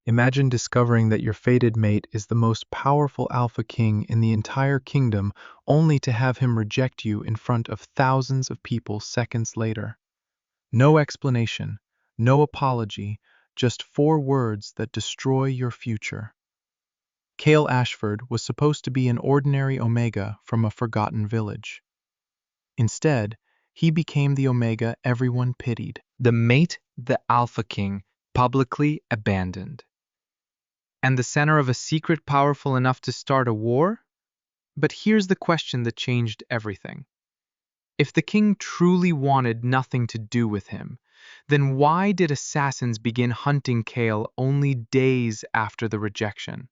Imagine discovering that your fated mate is the most powerful alpha king in the entire kingdom, only to have him reject you in front of thousands of people seconds later. No explanation, no apology, just 4 words that destroy your future. Kael Ashford was supposed to be an ordinary Omega from a forgotten village. Instead, he became the Omega everyone pitied. The mate the Alpha King publicly abandoned. And the center of a secret powerful enough to start a war? But here's the question that changed everything. If the king truly wanted nothing to do with him, then why did assassins begin hunting Kael only days after the rejection?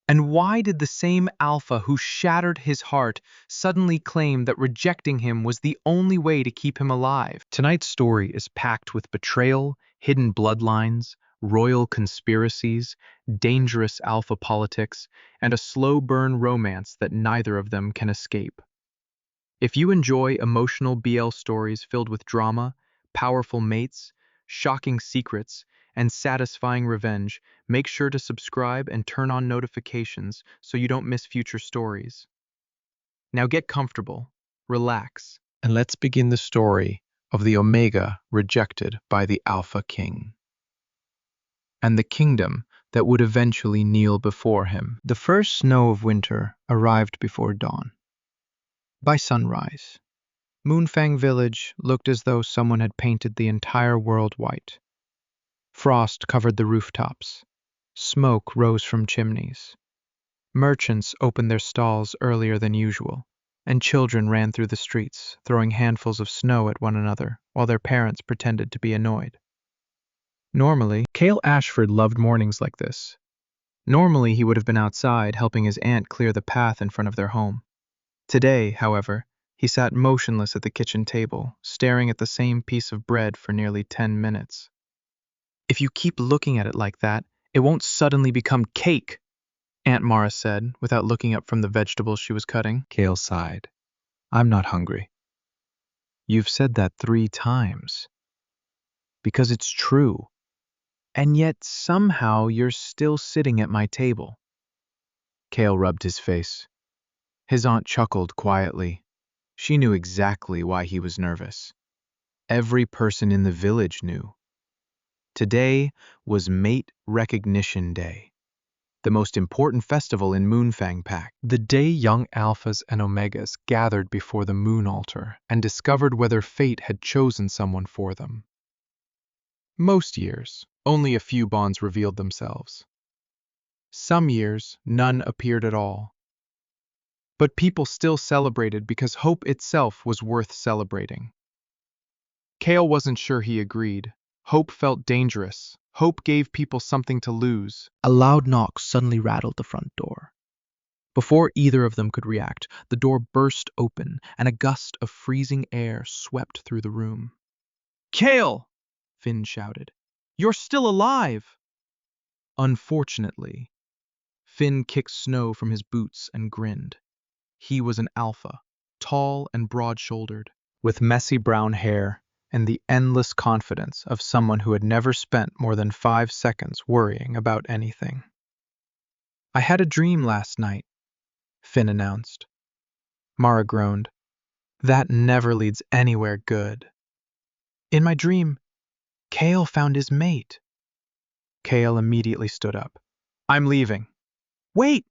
And why did the same Alpha who shattered his heart suddenly claim that rejecting him was the only way to keep him alive? Tonight's story is packed with betrayal, hidden bloodlines, royal conspiracies, dangerous alpha politics, and a slow burn romance that neither of them can escape. If you enjoy emotional BL stories filled with drama, powerful mates, shocking secrets, and satisfying revenge, make sure to subscribe and turn on notifications so you don't miss future stories. Now get comfortable, relax, And let's begin the story of the Omega rejected by the Alpha King, and the kingdom that would eventually kneel before him. The first snow of winter arrived before dawn. By sunrise, Moonfang Village looked as though someone had painted the entire world white. Frost covered the rooftops. Smoke rose from chimneys. Merchants opened their stalls earlier than usual, and children ran through the streets, throwing handfuls of snow at one another while their parents pretended to be annoyed. Normally, Kael Ashford loved mornings like this. Normally, he would have been outside helping his aunt clear the path in front of their home. Today, however, he sat motionless at the kitchen table, staring at the same piece of bread for nearly 10 minutes. "If you keep looking at it like that, it won't suddenly become cake," Aunt Mara said, without looking up from the vegetables she was cutting. Kael sighed. "I'm not hungry." "You've said that 3 times. Because it's true. And yet somehow you're still sitting at my table." Kael rubbed his face. His aunt chuckled quietly. She knew exactly why he was nervous. Every person in the village knew. Today was Mate Recognition Day, the most important festival in Moonfang Pack. The day young Alphas and Omegas gathered before the moon altar and discovered whether fate had chosen someone for them. Most years, only a few bonds revealed themselves. Some years, none appeared at all. But people still celebrated because hope itself was worth celebrating. Kael wasn't sure he agreed. Hope felt dangerous. Hope gave people something to lose. A loud knock suddenly rattled the front door. Before either of them could react, the door burst open and a gust of freezing air swept through the room. "Kael!" Finn shouted. "You're still alive!" Unfortunately, Finn kicked snow from his boots and grinned. He was an alpha, tall and broad-shouldered, with messy brown hair and the endless confidence of someone who had never spent more than 5 seconds worrying about anything. "I had a dream last night," Finn announced. Mara groaned. "That never leads anywhere good." "In my dream, Kael found his mate." Kael immediately stood up. "I'm leaving." "Wait!"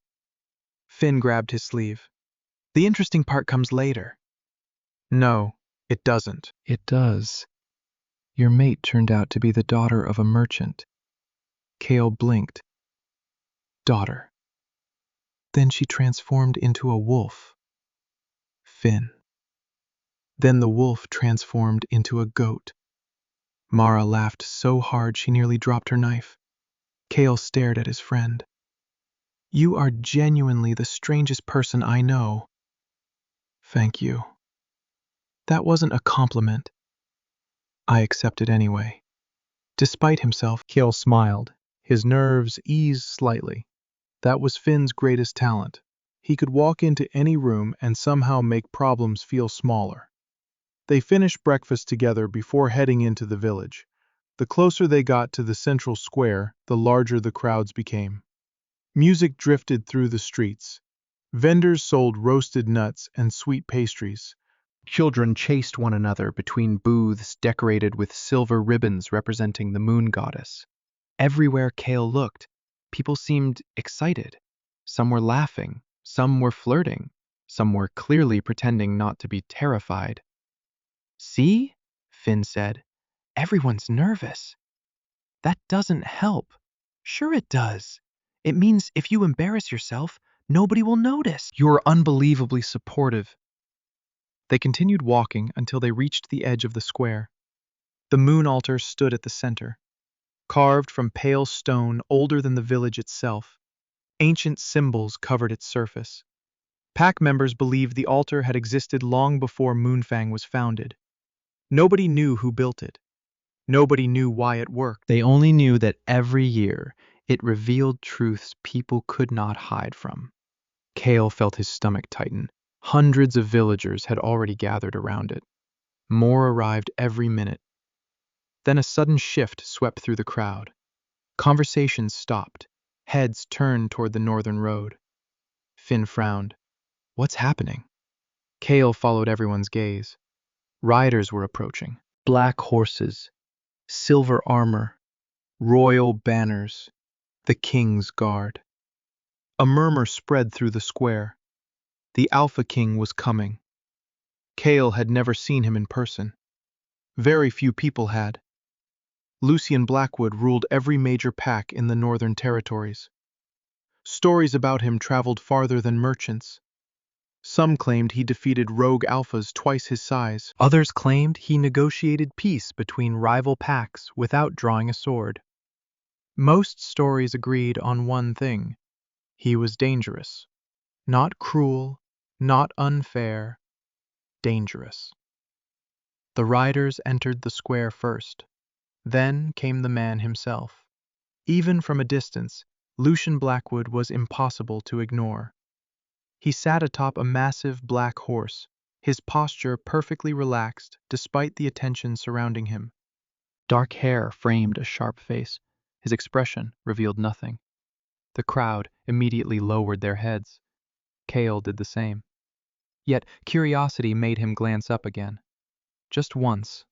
Finn grabbed his sleeve. "The interesting part comes later." "No, it doesn't." "It does. Your mate turned out to be the daughter of a merchant." Kael blinked. "Daughter. Then she transformed into a wolf." Finn. "Then the wolf transformed into a goat." Mara laughed so hard she nearly dropped her knife. Kael stared at his friend. "You are genuinely the strangest person I know." "Thank you." "That wasn't a compliment." "I accept it anyway." Despite himself, Kael smiled. His nerves eased slightly. That was Finn's greatest talent. He could walk into any room and somehow make problems feel smaller. They finished breakfast together before heading into the village. The closer they got to the central square, the larger the crowds became. Music drifted through the streets. Vendors sold roasted nuts and sweet pastries. Children chased one another between booths decorated with silver ribbons representing the moon goddess. Everywhere Kael looked, people seemed excited. Some were laughing, some were flirting, some were clearly pretending not to be terrified. "See?" Finn said. "Everyone's nervous. That doesn't help." "Sure it does. It means if you embarrass yourself, nobody will notice." "You're unbelievably supportive." They continued walking until they reached the edge of the square. The moon altar stood at the center, carved from pale stone older than the village itself. Ancient symbols covered its surface. Pack members believed the altar had existed long before Moonfang was founded. Nobody knew who built it. Nobody knew why it worked. They only knew that every year it revealed truths people could not hide from. Kael felt his stomach tighten. Hundreds of villagers had already gathered around it. More arrived every minute. Then a sudden shift swept through the crowd. Conversations stopped. Heads turned toward the northern road. Finn frowned. What's happening? Kael followed everyone's gaze. Riders were approaching. Black horses, silver armor, royal banners, the king's guard. A murmur spread through the square. The Alpha King was coming. Kael had never seen him in person. Very few people had. Lucian Blackwood ruled every major pack in the Northern Territories. Stories about him traveled farther than merchants. Some claimed he defeated rogue alphas twice his size. Others claimed he negotiated peace between rival packs without drawing a sword. Most stories agreed on one thing. He was dangerous. Not cruel, not unfair, dangerous. The riders entered the square first. Then came the man himself. Even from a distance, Lucian Blackwood was impossible to ignore. He sat atop a massive black horse, his posture perfectly relaxed despite the attention surrounding him. Dark hair framed a sharp face. His expression revealed nothing. The crowd immediately lowered their heads. Kael did the same. Yet curiosity made him glance up again. Just once,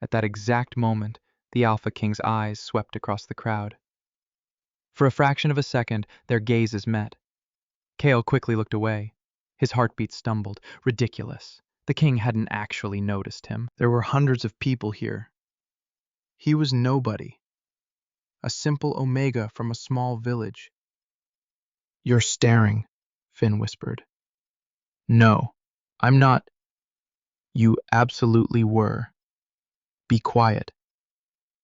at that exact moment, the Alpha King's eyes swept across the crowd. For a fraction of a second, their gazes met. Kael quickly looked away. His heartbeat stumbled. Ridiculous. The king hadn't actually noticed him. There were hundreds of people here. He was nobody. A simple Omega from a small village. "You're staring," Finn whispered. "No, I'm not." "You absolutely were. Be quiet."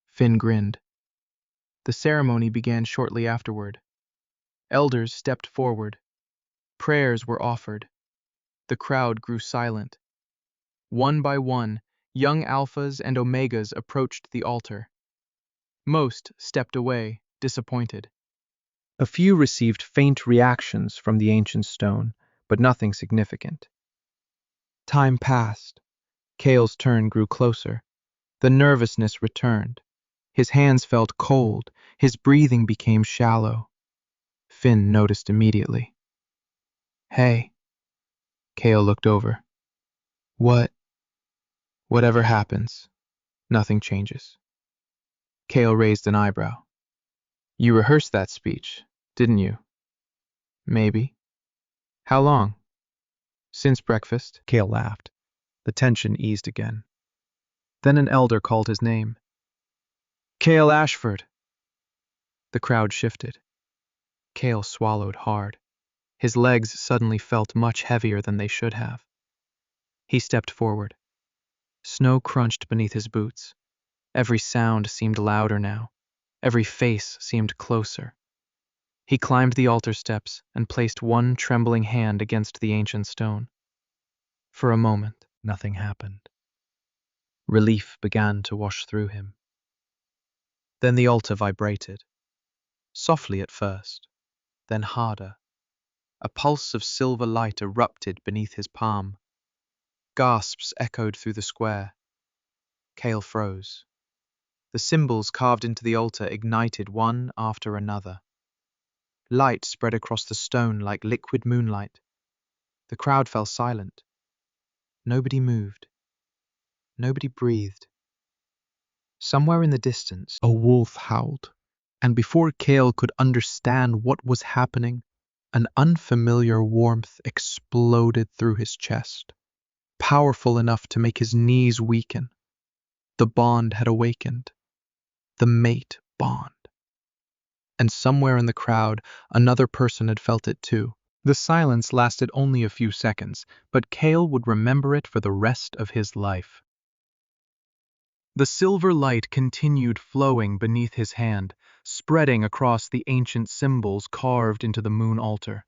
Finn grinned. The ceremony began shortly afterward. Elders stepped forward. Prayers were offered. The crowd grew silent. One by one, young alphas and omegas approached the altar. Most stepped away, disappointed. A few received faint reactions from the ancient stone, but nothing significant. Time passed. Kael's turn grew closer. The nervousness returned. His hands felt cold. His breathing became shallow. Finn noticed immediately. "Hey." Kael looked over. Whatever happens, nothing changes." Kael raised an eyebrow. "You rehearsed that speech, didn't you?" "Maybe." "How long?" "Since breakfast." Kael laughed. The tension eased again. Then an elder called his name. "Kael Ashford." The crowd shifted. Kael swallowed hard. His legs suddenly felt much heavier than they should have. He stepped forward. Snow crunched beneath his boots. Every sound seemed louder now. Every face seemed closer. He climbed the altar steps and placed one trembling hand against the ancient stone. For a moment, nothing happened. Relief began to wash through him. Then the altar vibrated. Softly at first, then harder. A pulse of silver light erupted beneath his palm. Gasps echoed through the square. Kael froze. The symbols carved into the altar ignited one after another. Light spread across the stone like liquid moonlight. The crowd fell silent. Nobody moved. Nobody breathed. Somewhere in the distance, a wolf howled, and before Kael could understand what was happening, an unfamiliar warmth exploded through his chest, powerful enough to make his knees weaken. The bond had awakened. The mate bond. And somewhere in the crowd, another person had felt it too. The silence lasted only a few seconds, but Kael would remember it for the rest of his life. The silver light continued flowing beneath his hand, spreading across the ancient symbols carved into the moon altar.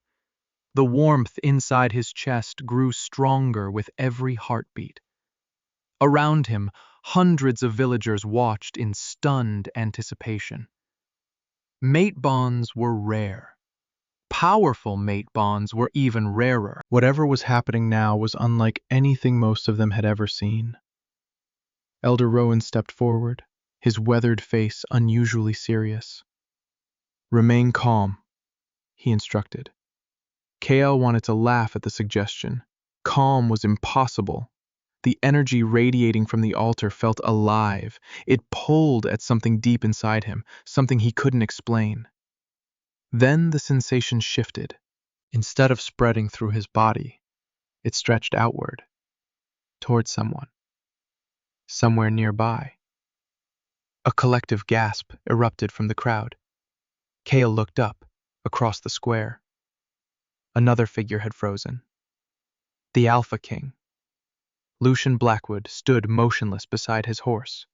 The warmth inside his chest grew stronger with every heartbeat. Around him, hundreds of villagers watched in stunned anticipation. Mate bonds were rare. Powerful mate bonds were even rarer. Whatever was happening now was unlike anything most of them had ever seen. Elder Rowan stepped forward, his weathered face unusually serious. "Remain calm," he instructed. Kael wanted to laugh at the suggestion. Calm was impossible. The energy radiating from the altar felt alive. It pulled at something deep inside him, something he couldn't explain. Then the sensation shifted. Instead of spreading through his body, it stretched outward, toward someone, somewhere nearby. A collective gasp erupted from the crowd. Kael looked up, across the square. Another figure had frozen. The Alpha King. Lucian Blackwood stood motionless beside his horse.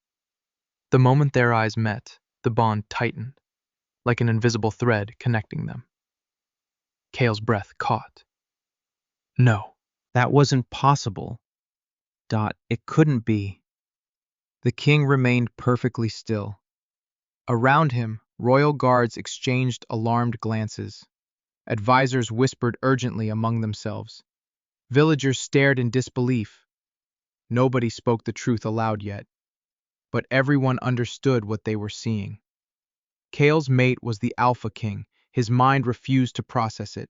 The moment their eyes met, the bond tightened, like an invisible thread connecting them. Kael's breath caught. No, that wasn't possible. It couldn't be. The king remained perfectly still. Around him, royal guards exchanged alarmed glances. Advisors whispered urgently among themselves. Villagers stared in disbelief. Nobody spoke the truth aloud yet, but everyone understood what they were seeing. Kael's mate was the Alpha King. His mind refused to process it.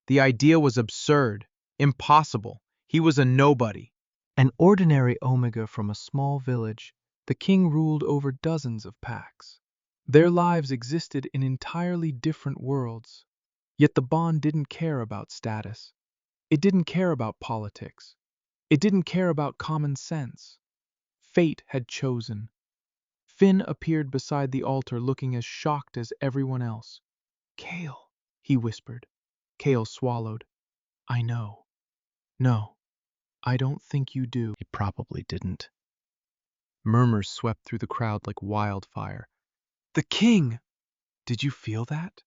The idea was absurd, impossible. He was a nobody. An ordinary Omega from a small village, the king ruled over dozens of packs. Their lives existed in entirely different worlds. Yet the bond didn't care about status. It didn't care about politics. It didn't care about common sense. Fate had chosen. Finn appeared beside the altar looking as shocked as everyone else. "Kael," he whispered. Kael swallowed. "I know. No, I don't think you do." He probably didn't. Murmurs swept through the crowd like wildfire. "The king! Did you feel that?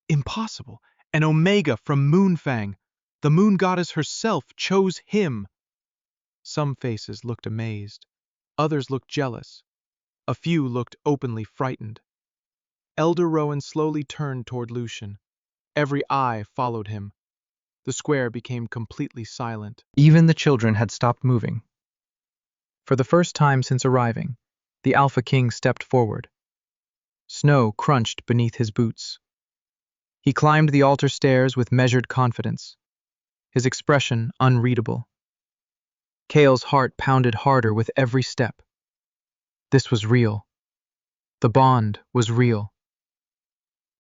Impossible! An Omega from Moonfang! The moon goddess herself chose him!" Some faces looked amazed. Others looked jealous. A few looked openly frightened. Elder Rowan slowly turned toward Lucian. Every eye followed him. The square became completely silent. Even the children had stopped moving. For the first time since arriving, the Alpha King stepped forward. Snow crunched beneath his boots. He climbed the altar stairs with measured confidence, his expression unreadable. Kael's heart pounded harder with every step. This was real. The bond was real.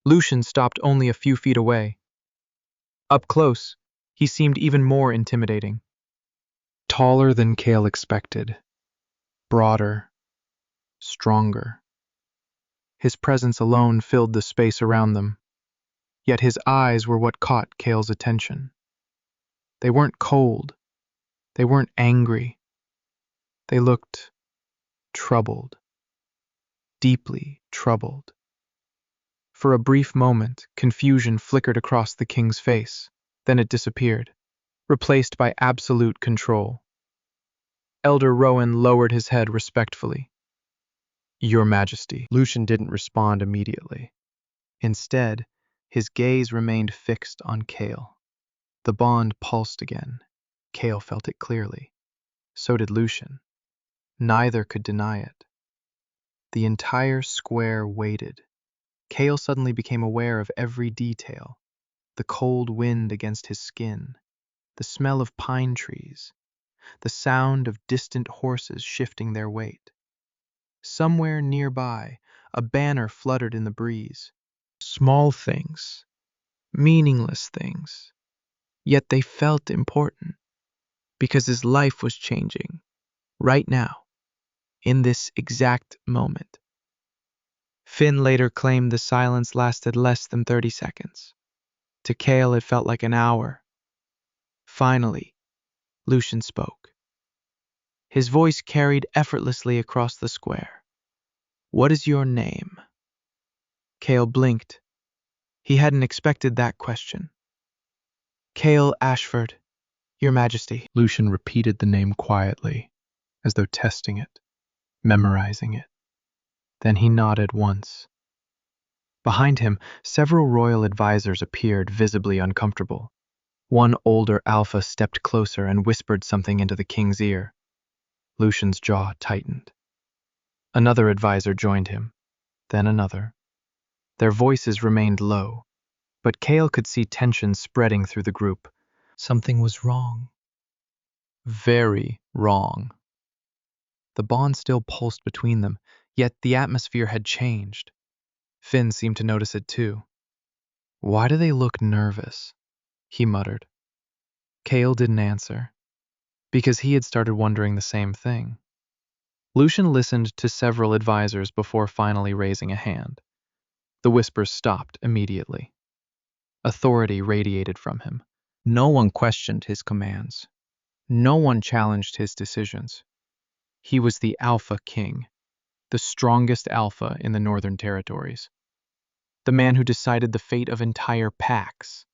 Lucian stopped only a few feet away. Up close, he seemed even more intimidating. Taller than Kael expected. Broader. Stronger. His presence alone filled the space around them. Yet his eyes were what caught Kael's attention. They weren't cold. They weren't angry. They looked troubled. Deeply troubled. For a brief moment, confusion flickered across the king's face. Then it disappeared, replaced by absolute control. Elder Rowan lowered his head respectfully. "Your Majesty." Lucian didn't respond immediately. Instead, his gaze remained fixed on Kael. The bond pulsed again. Kael felt it clearly. So did Lucian. Neither could deny it. The entire square waited. Kael suddenly became aware of every detail: the cold wind against his skin, the smell of pine trees, the sound of distant horses shifting their weight. Somewhere nearby, a banner fluttered in the breeze. Small things, meaningless things, yet they felt important because his life was changing right now, in this exact moment. Finn later claimed the silence lasted less than 30 seconds. To Kael, it felt like an hour. Finally, Lucian spoke. His voice carried effortlessly across the square. What is your name? Kael blinked. He hadn't expected that question. Kael Ashford, Your Majesty. Lucian repeated the name quietly, as though testing it, memorizing it. Then he nodded once. Behind him, several royal advisors appeared, visibly uncomfortable. One older alpha stepped closer and whispered something into the king's ear. Lucian's jaw tightened. Another advisor joined him, then another. Their voices remained low, but Kael could see tension spreading through the group. Something was wrong. Very wrong. The bond still pulsed between them, yet the atmosphere had changed. Finn seemed to notice it too. Why do they look nervous? He muttered. Kael didn't answer, because he had started wondering the same thing. Lucian listened to several advisors before finally raising a hand. The whispers stopped immediately. Authority radiated from him. No one questioned his commands. No one challenged his decisions. He was the Alpha King, the strongest Alpha in the Northern Territories. The man who decided the fate of entire packs.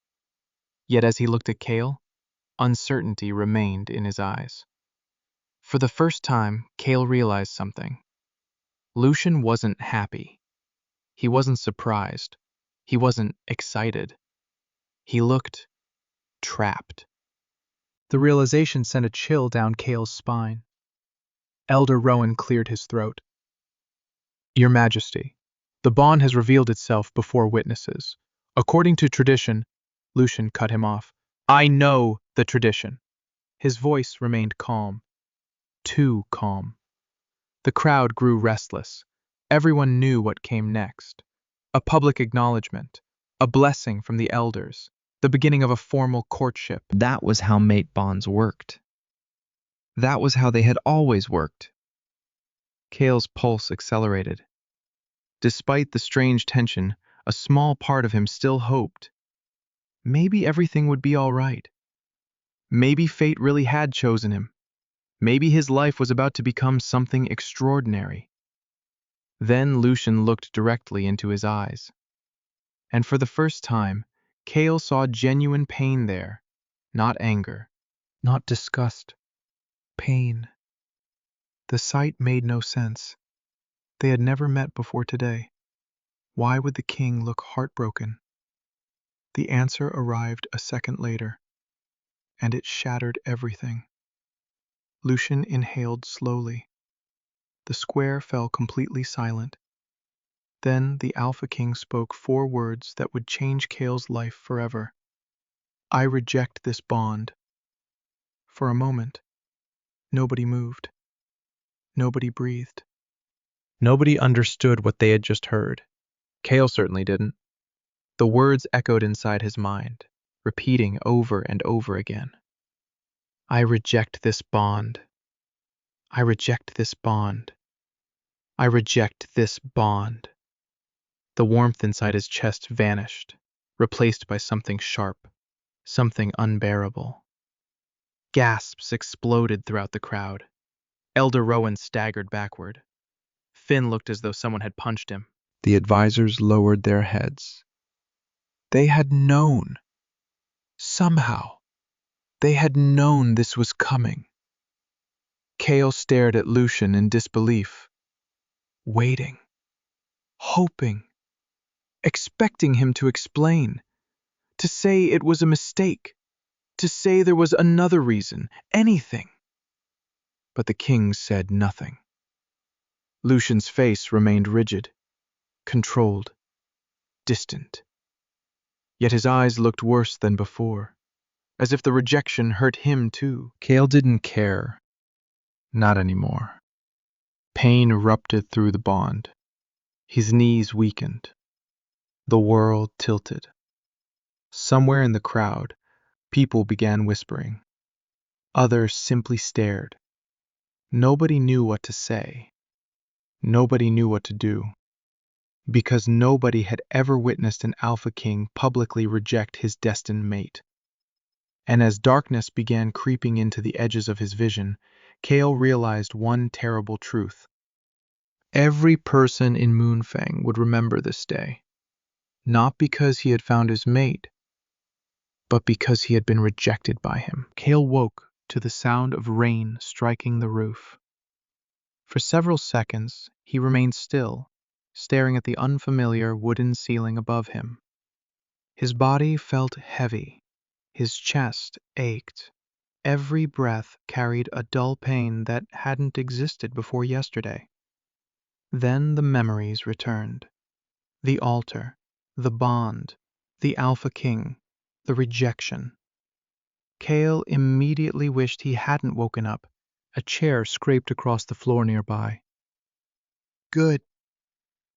Yet as he looked at Kael, uncertainty remained in his eyes. For the first time, Kael realized something. Lucian wasn't happy. He wasn't surprised. He wasn't excited. He looked trapped. The realization sent a chill down Kael's spine. Elder Rowan cleared his throat. Your Majesty, the bond has revealed itself before witnesses. According to tradition, Lucian cut him off. I know the tradition. His voice remained calm. Too calm. The crowd grew restless. Everyone knew what came next. A public acknowledgement. A blessing from the elders. The beginning of a formal courtship. That was how mate bonds worked. That was how they had always worked. Kael's pulse accelerated. Despite the strange tension, a small part of him still hoped. Maybe everything would be all right. Maybe fate really had chosen him. Maybe his life was about to become something extraordinary. Then Lucian looked directly into his eyes. And for the first time, Kael saw genuine pain there, not anger, not disgust, pain. The sight made no sense. They had never met before today. Why would the king look heartbroken? The answer arrived a second later, and it shattered everything. Lucian inhaled slowly. The square fell completely silent. Then the Alpha King spoke 4 words that would change Kael's life forever. I reject this bond. For a moment, nobody moved. Nobody breathed. Nobody understood what they had just heard. Kael certainly didn't. The words echoed inside his mind, repeating over and over again. I reject this bond. I reject this bond. I reject this bond. The warmth inside his chest vanished, replaced by something sharp, something unbearable. Gasps exploded throughout the crowd. Elder Rowan staggered backward. Finn looked as though someone had punched him. The advisors lowered their heads. They had known. Somehow, they had known this was coming. Kael stared at Lucian in disbelief, waiting, hoping, expecting him to explain, to say it was a mistake, to say there was another reason, anything. But the king said nothing. Lucian's face remained rigid, controlled, distant. Yet his eyes looked worse than before, as if the rejection hurt him too. Kael didn't care. Not anymore. Pain erupted through the bond. His knees weakened. The world tilted. Somewhere in the crowd, people began whispering. Others simply stared. Nobody knew what to say. Nobody knew what to do. Because nobody had ever witnessed an Alpha King publicly reject his destined mate. And as darkness began creeping into the edges of his vision, Kael realized one terrible truth. Every person in Moonfang would remember this day, not because he had found his mate, but because he had been rejected by him. Kael woke to the sound of rain striking the roof. For several seconds, he remained still, staring at the unfamiliar wooden ceiling above him. His body felt heavy. His chest ached. Every breath carried a dull pain that hadn't existed before yesterday. Then the memories returned. The altar, the bond, the Alpha King, the rejection. Kael immediately wished he hadn't woken up. A chair scraped across the floor nearby. Good.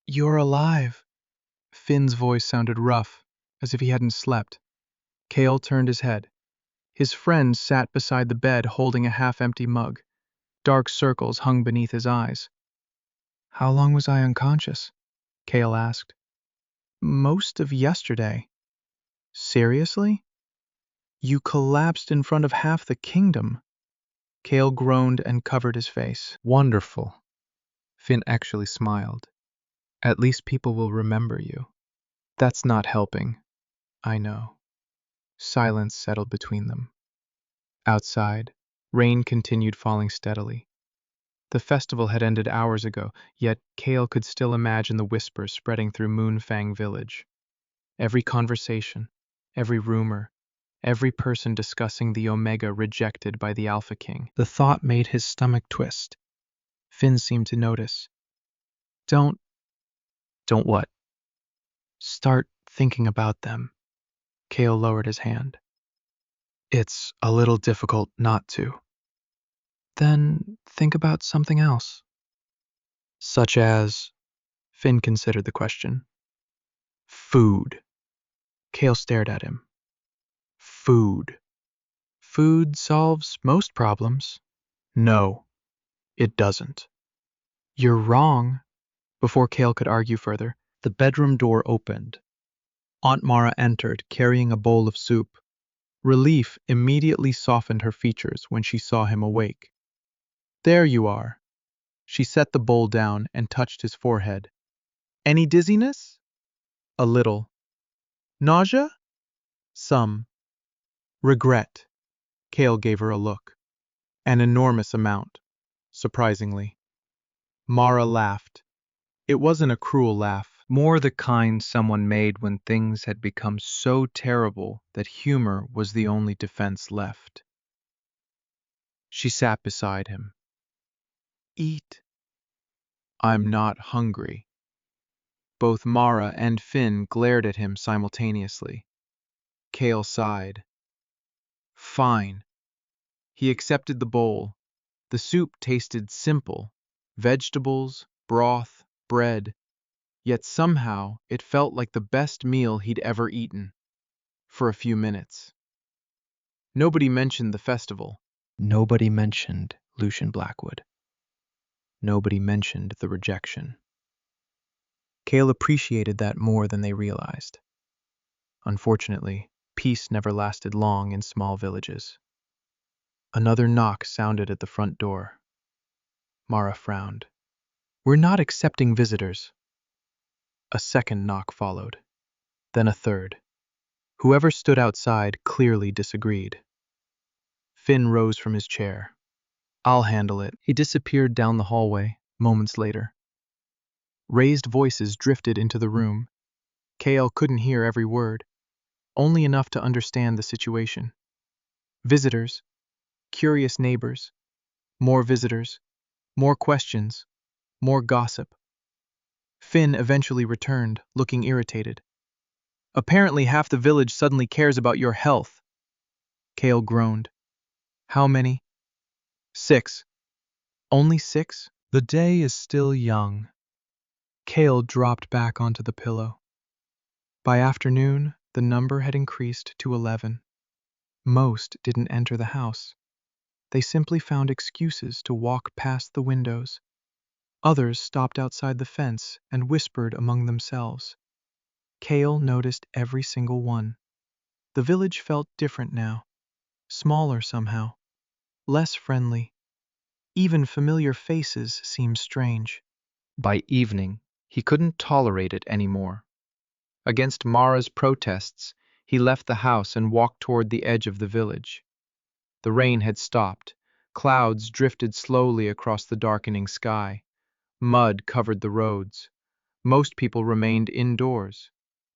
You're alive. Finn's voice sounded rough, as if he hadn't slept. Kael turned his head. His friend sat beside the bed holding a half-empty mug. Dark circles hung beneath his eyes. How long was I unconscious? Kael asked. Most of yesterday. Seriously? You collapsed in front of half the kingdom. Kael groaned and covered his face. Wonderful. Finn actually smiled. At least people will remember you. That's not helping. I know. Silence settled between them. Outside, rain continued falling steadily. The festival had ended hours ago, yet Kael could still imagine the whispers spreading through Moonfang Village. Every conversation, every rumor, every person discussing the Omega rejected by the Alpha King. The thought made his stomach twist. Finn seemed to notice. Don't what? Start thinking about them. Kael lowered his hand. It's a little difficult not to. Then think about something else. Such as? Finn considered the question. Food. Kael stared at him. Food. Food solves most problems. No, it doesn't. You're wrong. Before Kael could argue further, the bedroom door opened. Aunt Mara entered, carrying a bowl of soup. Relief immediately softened her features when she saw him awake. There you are. She set the bowl down and touched his forehead. Any dizziness? A little. Nausea? Some. Regret. Kael gave her a look. An enormous amount, surprisingly. Mara laughed. It wasn't a cruel laugh, more the kind someone made when things had become so terrible that humor was the only defense left. She sat beside him. Eat. I'm not hungry. Both Mara and Finn glared at him simultaneously. Kael sighed. Fine. He accepted the bowl. The soup tasted simple. Vegetables, broth, bread. Yet somehow it felt like the best meal he'd ever eaten. For a few minutes. Nobody mentioned the festival. Nobody mentioned Lucian Blackwood. Nobody mentioned the rejection. Kael appreciated that more than they realized. Unfortunately, peace never lasted long in small villages. Another knock sounded at the front door. Mara frowned. We're not accepting visitors. A second knock followed. Then a third. Whoever stood outside clearly disagreed. Finn rose from his chair. I'll handle it. He disappeared down the hallway, moments later. Raised voices drifted into the room. Kael couldn't hear every word, only enough to understand the situation. Visitors, curious neighbors, more visitors, more questions. More gossip. Finn eventually returned, looking irritated. Apparently half the village suddenly cares about your health. Kael groaned. How many? 6. Only 6? The day is still young. Kael dropped back onto the pillow. By afternoon, the number had increased to 11. Most didn't enter the house. They simply found excuses to walk past the windows. Others stopped outside the fence and whispered among themselves. Kael noticed every single one. The village felt different now, smaller somehow, less friendly. Even familiar faces seemed strange. By evening, he couldn't tolerate it anymore. Against Mara's protests, he left the house and walked toward the edge of the village. The rain had stopped. Clouds drifted slowly across the darkening sky. Mud covered the roads. Most people remained indoors.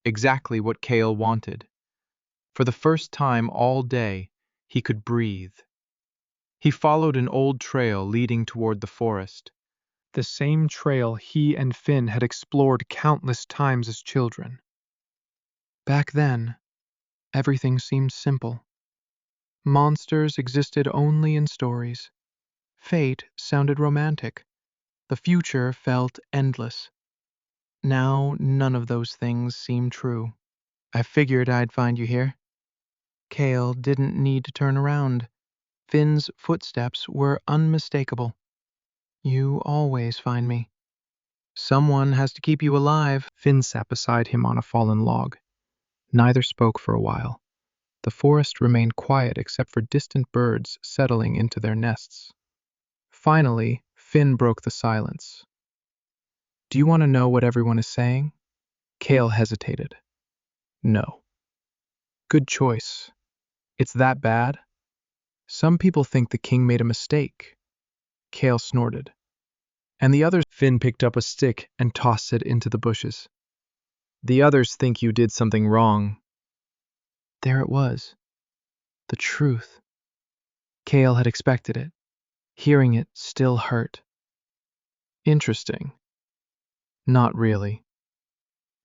Exactly what Kael wanted. For the first time all day, he could breathe. He followed an old trail leading toward the forest. The same trail he and Finn had explored countless times as children. Back then, everything seemed simple. Monsters existed only in stories. Fate sounded romantic. The future felt endless. Now, none of those things seemed true. I figured I'd find you here. Kael didn't need to turn around. Finn's footsteps were unmistakable. You always find me. Someone has to keep you alive. Finn sat beside him on a fallen log. Neither spoke for a while. The forest remained quiet except for distant birds settling into their nests. Finally, Finn broke the silence. Do you want to know what everyone is saying? Kael hesitated. No. Good choice. It's that bad? Some people think the king made a mistake. Kael snorted. And the others. Finn picked up a stick and tossed it into the bushes. The others think you did something wrong. There it was. The truth. Kael had expected it. Hearing it still hurt. Interesting. Not really.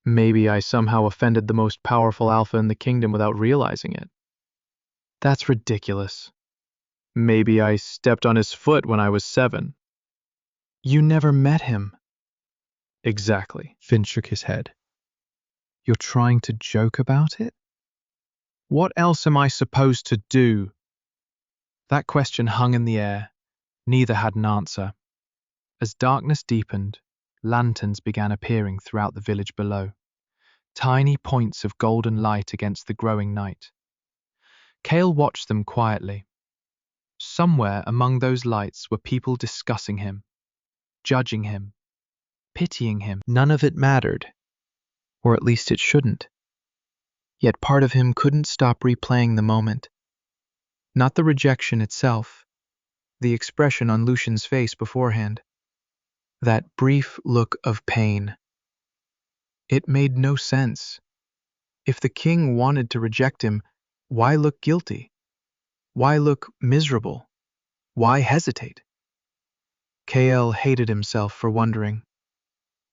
Maybe I somehow offended the most powerful alpha in the kingdom without realizing it. That's ridiculous. Maybe I stepped on his foot when I was 7. You never met him. Exactly. Finn shook his head. You're trying to joke about it? What else am I supposed to do? That question hung in the air. Neither had an answer. As darkness deepened, lanterns began appearing throughout the village below. Tiny points of golden light against the growing night. Kael watched them quietly. Somewhere among those lights were people discussing him, judging him, pitying him. None of it mattered, or at least it shouldn't. Yet part of him couldn't stop replaying the moment. Not the rejection itself, the expression on Lucian's face beforehand. That brief look of pain. It made no sense. If the king wanted to reject him, why look guilty? Why look miserable? Why hesitate? Kael hated himself for wondering.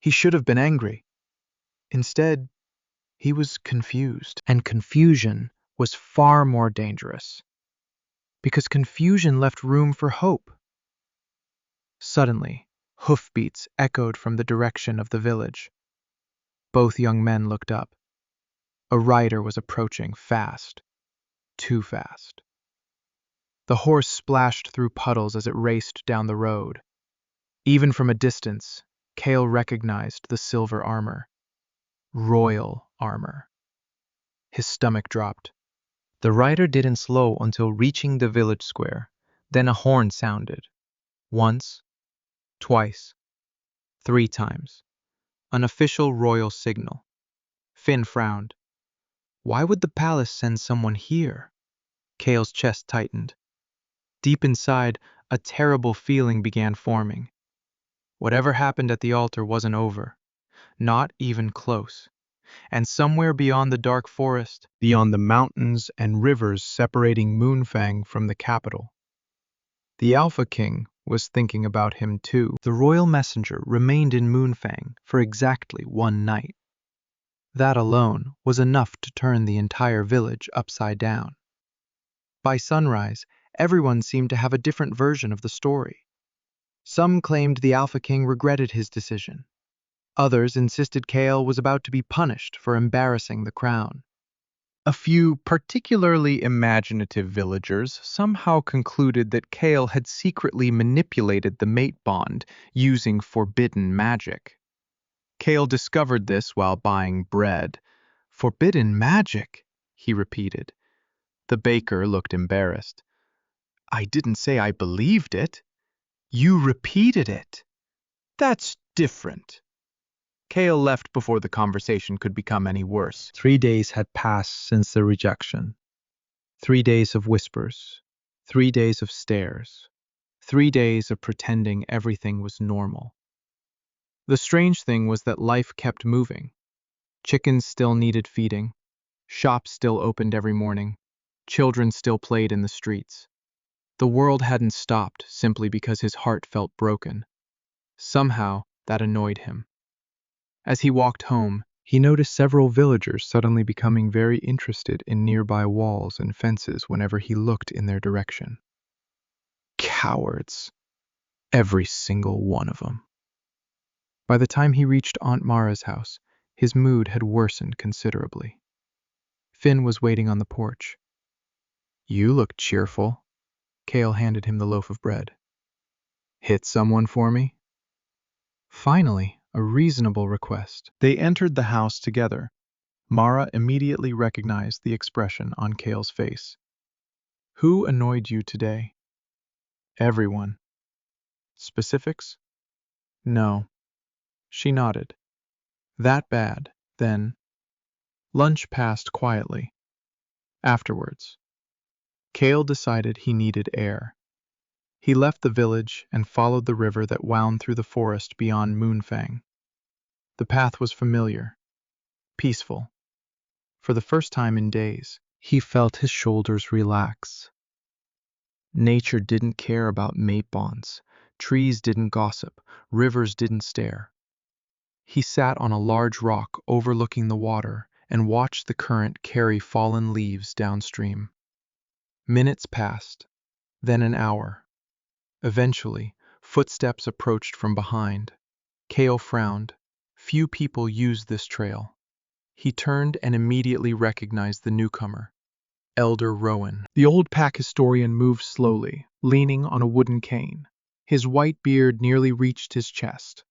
He should have been angry. Instead, he was confused. And confusion was far more dangerous. Because confusion left room for hope. Suddenly, hoofbeats echoed from the direction of the village. Both young men looked up. A rider was approaching fast. Too fast. The horse splashed through puddles as it raced down the road. Even from a distance, Kael recognized the silver armor. Royal armor. His stomach dropped. The rider didn't slow until reaching the village square. Then a horn sounded. Once, twice, 3 times. An official royal signal. Finn frowned. Why would the palace send someone here? Kael's chest tightened. Deep inside, a terrible feeling began forming. Whatever happened at the altar wasn't over. Not even close. And somewhere beyond the dark forest, beyond the mountains and rivers separating Moonfang from the capital, the Alpha King was thinking about him too. The royal messenger remained in Moonfang for exactly one night. That alone was enough to turn the entire village upside down. By sunrise, everyone seemed to have a different version of the story. Some claimed the Alpha King regretted his decision. Others insisted Kael was about to be punished for embarrassing the crown. A few particularly imaginative villagers somehow concluded that Kael had secretly manipulated the mate bond using forbidden magic. Kael discovered this while buying bread. "Forbidden magic," he repeated. The baker looked embarrassed. "I didn't say I believed it. You repeated it. That's different." Kael left before the conversation could become any worse. 3 days had passed since the rejection. 3 days of whispers. 3 days of stares. 3 days of pretending everything was normal. The strange thing was that life kept moving. Chickens still needed feeding. Shops still opened every morning. Children still played in the streets. The world hadn't stopped simply because his heart felt broken. Somehow, that annoyed him. As he walked home, he noticed several villagers suddenly becoming very interested in nearby walls and fences whenever he looked in their direction. Cowards. Every single one of them. By the time he reached Aunt Mara's house, his mood had worsened considerably. Finn was waiting on the porch. "You look cheerful." Kael handed him the loaf of bread. "Hit someone for me?" Finally, a reasonable request. They entered the house together. Mara immediately recognized the expression on Kael's face. "Who annoyed you today?" "Everyone." "Specifics?" "No." She nodded. "That bad, then." Lunch passed quietly. Afterwards, Kael decided he needed air. He left the village and followed the river that wound through the forest beyond Moonfang. The path was familiar, peaceful. For the first time in days, he felt his shoulders relax. Nature didn't care about mate bonds. Trees didn't gossip. Rivers didn't stare. He sat on a large rock overlooking the water and watched the current carry fallen leaves downstream. Minutes passed, then an hour. Eventually, footsteps approached from behind. Kael frowned. Few people used this trail. He turned and immediately recognized the newcomer, Elder Rowan. The old pack historian moved slowly, leaning on a wooden cane. His white beard nearly reached his chest.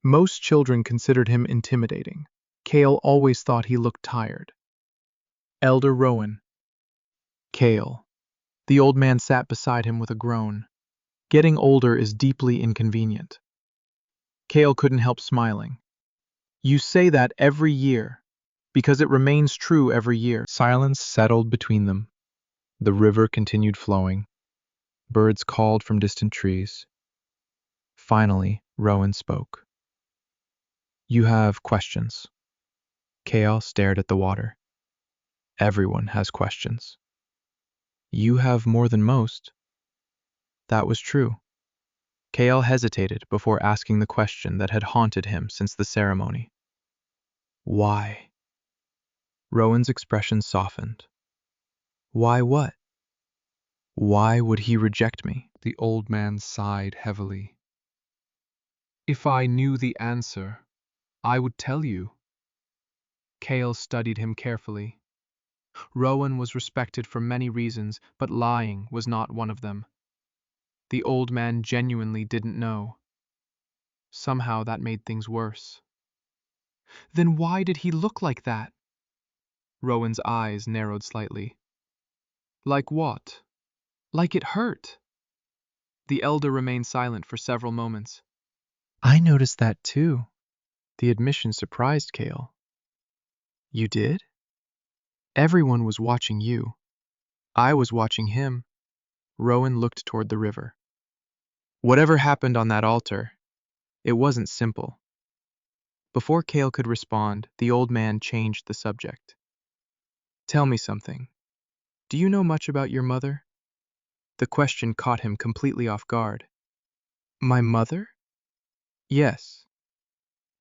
Most children considered him intimidating. Kael always thought he looked tired. "Elder Rowan." "Kael." The old man sat beside him with a groan. "Getting older is deeply inconvenient." Kael couldn't help smiling. "You say that every year, because it remains true every year." Silence settled between them. The river continued flowing. Birds called from distant trees. Finally, Rowan spoke. "You have questions." Kael stared at the water. "Everyone has questions." "You have more than most." That was true. Kael hesitated before asking the question that had haunted him since the ceremony. "Why?" Rowan's expression softened. "Why what?" "Why would he reject me?" The old man sighed heavily. "If I knew the answer, I would tell you." Kael studied him carefully. Rowan was respected for many reasons, but lying was not one of them. The old man genuinely didn't know. Somehow that made things worse. Then why did he look like that? Rowan's eyes narrowed slightly. Like what? Like it hurt. The elder remained silent for several moments. "I noticed that too." The admission surprised Kael. "You did?" "Everyone was watching you. I was watching him." Rowan looked toward the river. "Whatever happened on that altar, it wasn't simple." Before Kael could respond, the old man changed the subject. "Tell me something. Do you know much about your mother?" The question caught him completely off guard. My mother? Yes.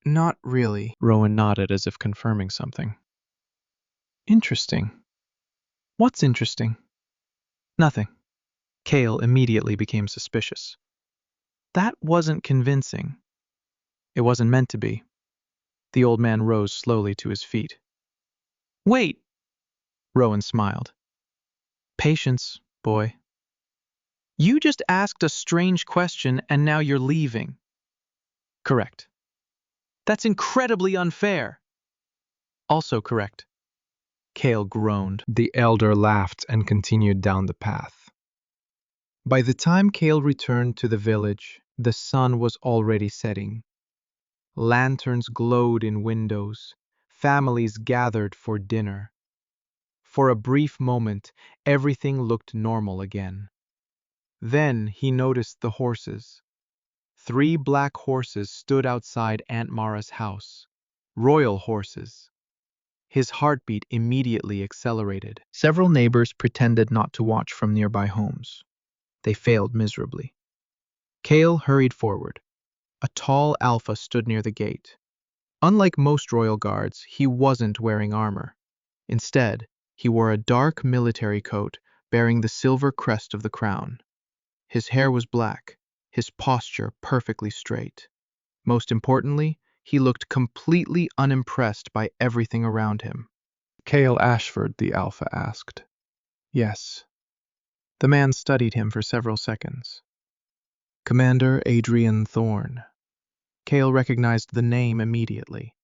Not really. Rowan nodded as if confirming something. Interesting. What's interesting? Nothing. Kael immediately became suspicious. That wasn't convincing. It wasn't meant to be. The old man rose slowly to his feet. Wait! Rowan smiled. Patience, boy. You just asked a strange question and now you're leaving. Correct. That's incredibly unfair. Also correct. Kael groaned. The elder laughed and continued down the path. By the time Kael returned to the village, the sun was already setting. Lanterns glowed in windows. Families gathered for dinner. For a brief moment, everything looked normal again. Then he noticed the horses. 3 black horses stood outside Aunt Mara's house. Royal horses. His heartbeat immediately accelerated. Several neighbors pretended not to watch from nearby homes. They failed miserably. Kael hurried forward. A tall alpha stood near the gate. Unlike most royal guards, he wasn't wearing armor. Instead, he wore a dark military coat bearing the silver crest of the crown. His hair was black, his posture perfectly straight. Most importantly, he looked completely unimpressed by everything around him. Kael Ashford, the alpha asked. Yes. The man studied him for several seconds. Commander Adrian Thorne. Kael recognized the name immediately.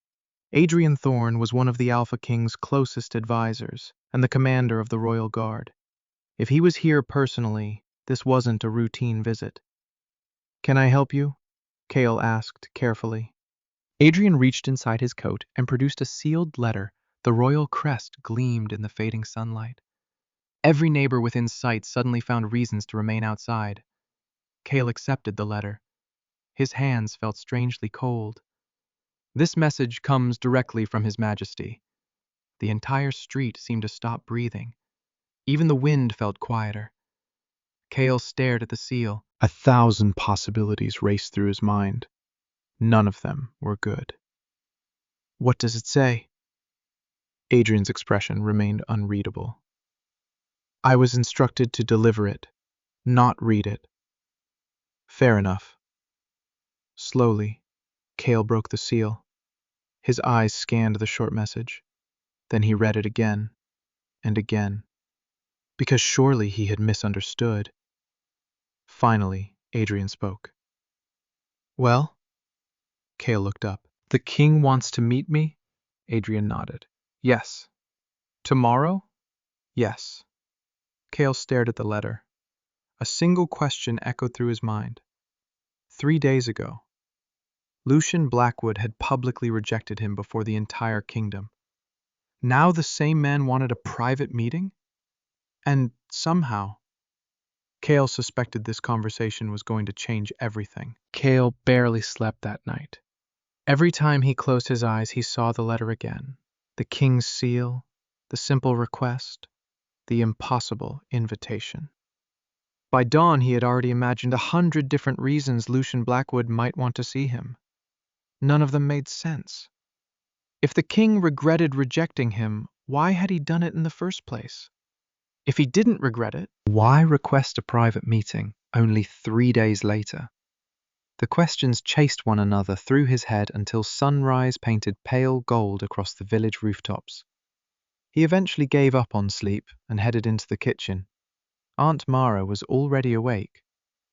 Adrian Thorne was one of the Alpha King's closest advisors and the commander of the Royal Guard. If he was here personally, this wasn't a routine visit. Can I help you? Kael asked carefully. Adrian reached inside his coat and produced a sealed letter. The royal crest gleamed in the fading sunlight. Every neighbor within sight suddenly found reasons to remain outside. Kael accepted the letter. His hands felt strangely cold. This message comes directly from His Majesty. The entire street seemed to stop breathing. Even the wind felt quieter. Kael stared at the seal. 1,000 possibilities raced through his mind. None of them were good. What does it say? Adrian's expression remained unreadable. I was instructed to deliver it, not read it. Fair enough. Slowly, Kael broke the seal. His eyes scanned the short message. Then he read it again and again, because surely he had misunderstood. Finally, Adrian spoke. Well? Kael looked up. The king wants to meet me? Adrian nodded. Yes. Tomorrow? Yes. Kael stared at the letter. A single question echoed through his mind. 3 days ago, Lucian Blackwood had publicly rejected him before the entire kingdom. Now the same man wanted a private meeting? And somehow, Kael suspected this conversation was going to change everything. Kael barely slept that night. Every time he closed his eyes, he saw the letter again. The king's seal, the simple request, the impossible invitation. By dawn, he had already imagined 100 different reasons Lucian Blackwood might want to see him. None of them made sense. If the king regretted rejecting him, why had he done it in the first place? If he didn't regret it, why request a private meeting only 3 days later? The questions chased one another through his head until sunrise painted pale gold across the village rooftops. He eventually gave up on sleep and headed into the kitchen. Aunt Mara was already awake.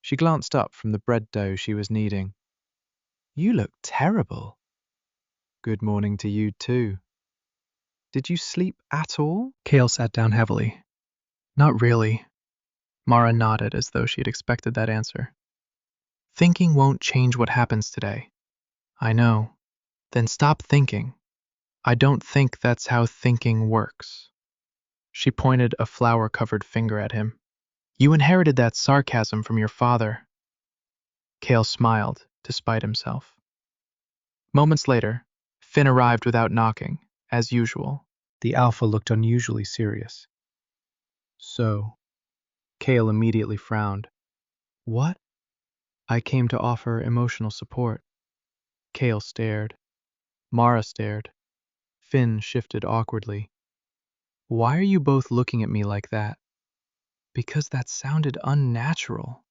She glanced up from the bread dough she was kneading. You look terrible. Good morning to you too. Did you sleep at all? Kael sat down heavily. Not really. Mara nodded as though she had expected that answer. Thinking won't change what happens today. I know. Then stop thinking. I don't think that's how thinking works. She pointed a flour-covered finger at him. You inherited that sarcasm from your father. Kael smiled, despite himself. Moments later, Finn arrived without knocking, as usual. The alpha looked unusually serious. So, Kael immediately frowned. What? I came to offer emotional support. Kael stared. Mara stared. Finn shifted awkwardly. Why are you both looking at me like that? Because that sounded unnatural.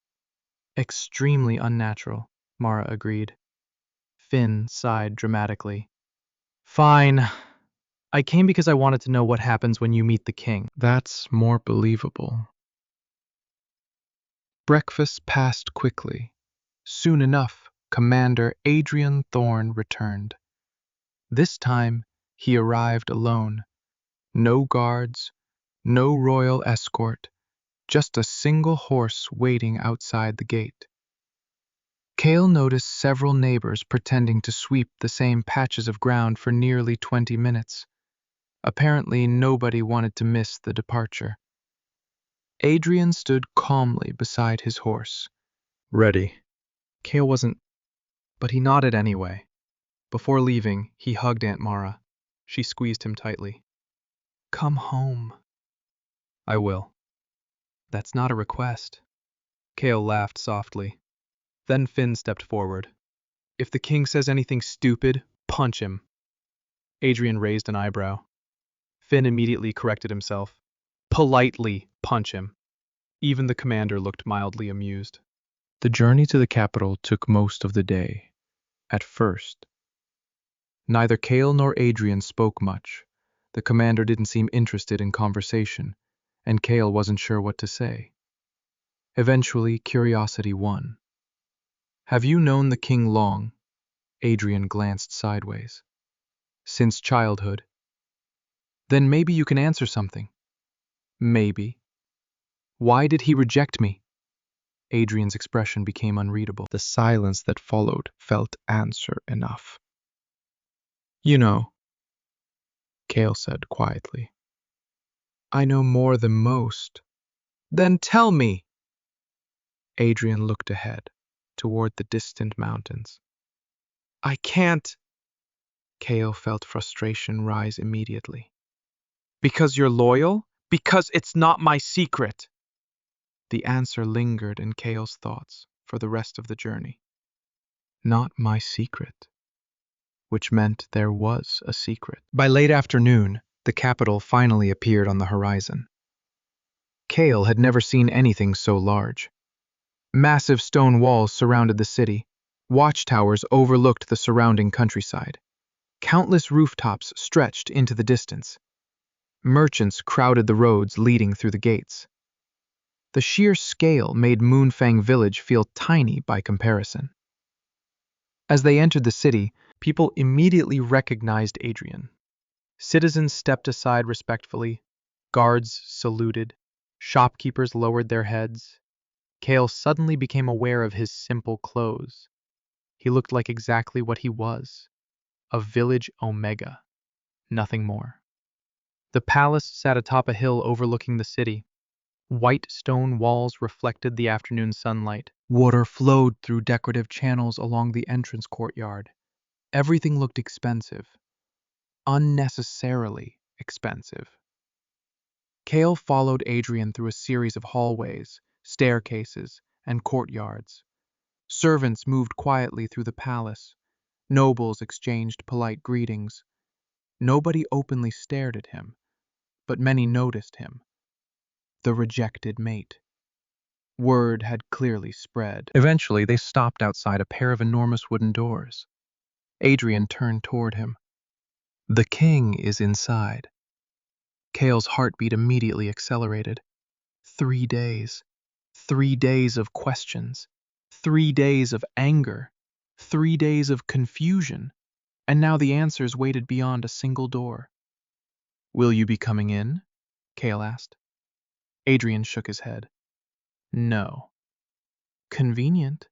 Extremely unnatural, Mara agreed. Finn sighed dramatically. Fine. I came because I wanted to know what happens when you meet the king. That's more believable. Breakfast passed quickly. Soon enough, Commander Adrian Thorne returned. This time, he arrived alone. No guards, no royal escort, just a single horse waiting outside the gate. Kael noticed several neighbors pretending to sweep the same patches of ground for nearly 20 minutes. Apparently, nobody wanted to miss the departure. Adrian stood calmly beside his horse. Ready. Kael wasn't, but he nodded anyway. Before leaving, he hugged Aunt Mara. She squeezed him tightly. Come home. I will. That's not a request. Kael laughed softly. Then Finn stepped forward. If the king says anything stupid, punch him. Adrian raised an eyebrow. Finn immediately corrected himself. Politely punch him. Even the commander looked mildly amused. The journey to the capital took most of the day. At first, neither Kael nor Adrian spoke much. The commander didn't seem interested in conversation, and Kael wasn't sure what to say. Eventually, curiosity won. Have you known the king long? Adrian glanced sideways. Since childhood. Then maybe you can answer something. Maybe. Why did he reject me? Adrian's expression became unreadable. The silence that followed felt answer enough. You know, Kael said quietly. I know more than most. Then tell me! Adrian looked ahead, toward the distant mountains. I can't. Kael felt frustration rise immediately. Because you're loyal? Because it's not my secret! The answer lingered in Kael's thoughts for the rest of the journey. Not my secret. Which meant there was a secret. By late afternoon, the capital finally appeared on the horizon. Kael had never seen anything so large. Massive stone walls surrounded the city. Watchtowers overlooked the surrounding countryside. Countless rooftops stretched into the distance. Merchants crowded the roads leading through the gates. The sheer scale made Moonfang Village feel tiny by comparison. As they entered the city, people immediately recognized Adrian. Citizens stepped aside respectfully, guards saluted, shopkeepers lowered their heads. Kael suddenly became aware of his simple clothes. He looked like exactly what he was, a village Omega, nothing more. The palace sat atop a hill overlooking the city. White stone walls reflected the afternoon sunlight. Water flowed through decorative channels along the entrance courtyard. Everything looked expensive. Unnecessarily expensive. Kael followed Adrian through a series of hallways, staircases, and courtyards. Servants moved quietly through the palace. Nobles exchanged polite greetings. Nobody openly stared at him, but many noticed him. The rejected mate. Word had clearly spread. Eventually, they stopped outside a pair of enormous wooden doors. Adrian turned toward him. The king is inside. Kael's heartbeat immediately accelerated. 3 days. 3 days of questions. 3 days of anger. 3 days of confusion. And now the answers waited beyond a single door. Will you be coming in? Kael asked. Adrian shook his head. No. Convenient.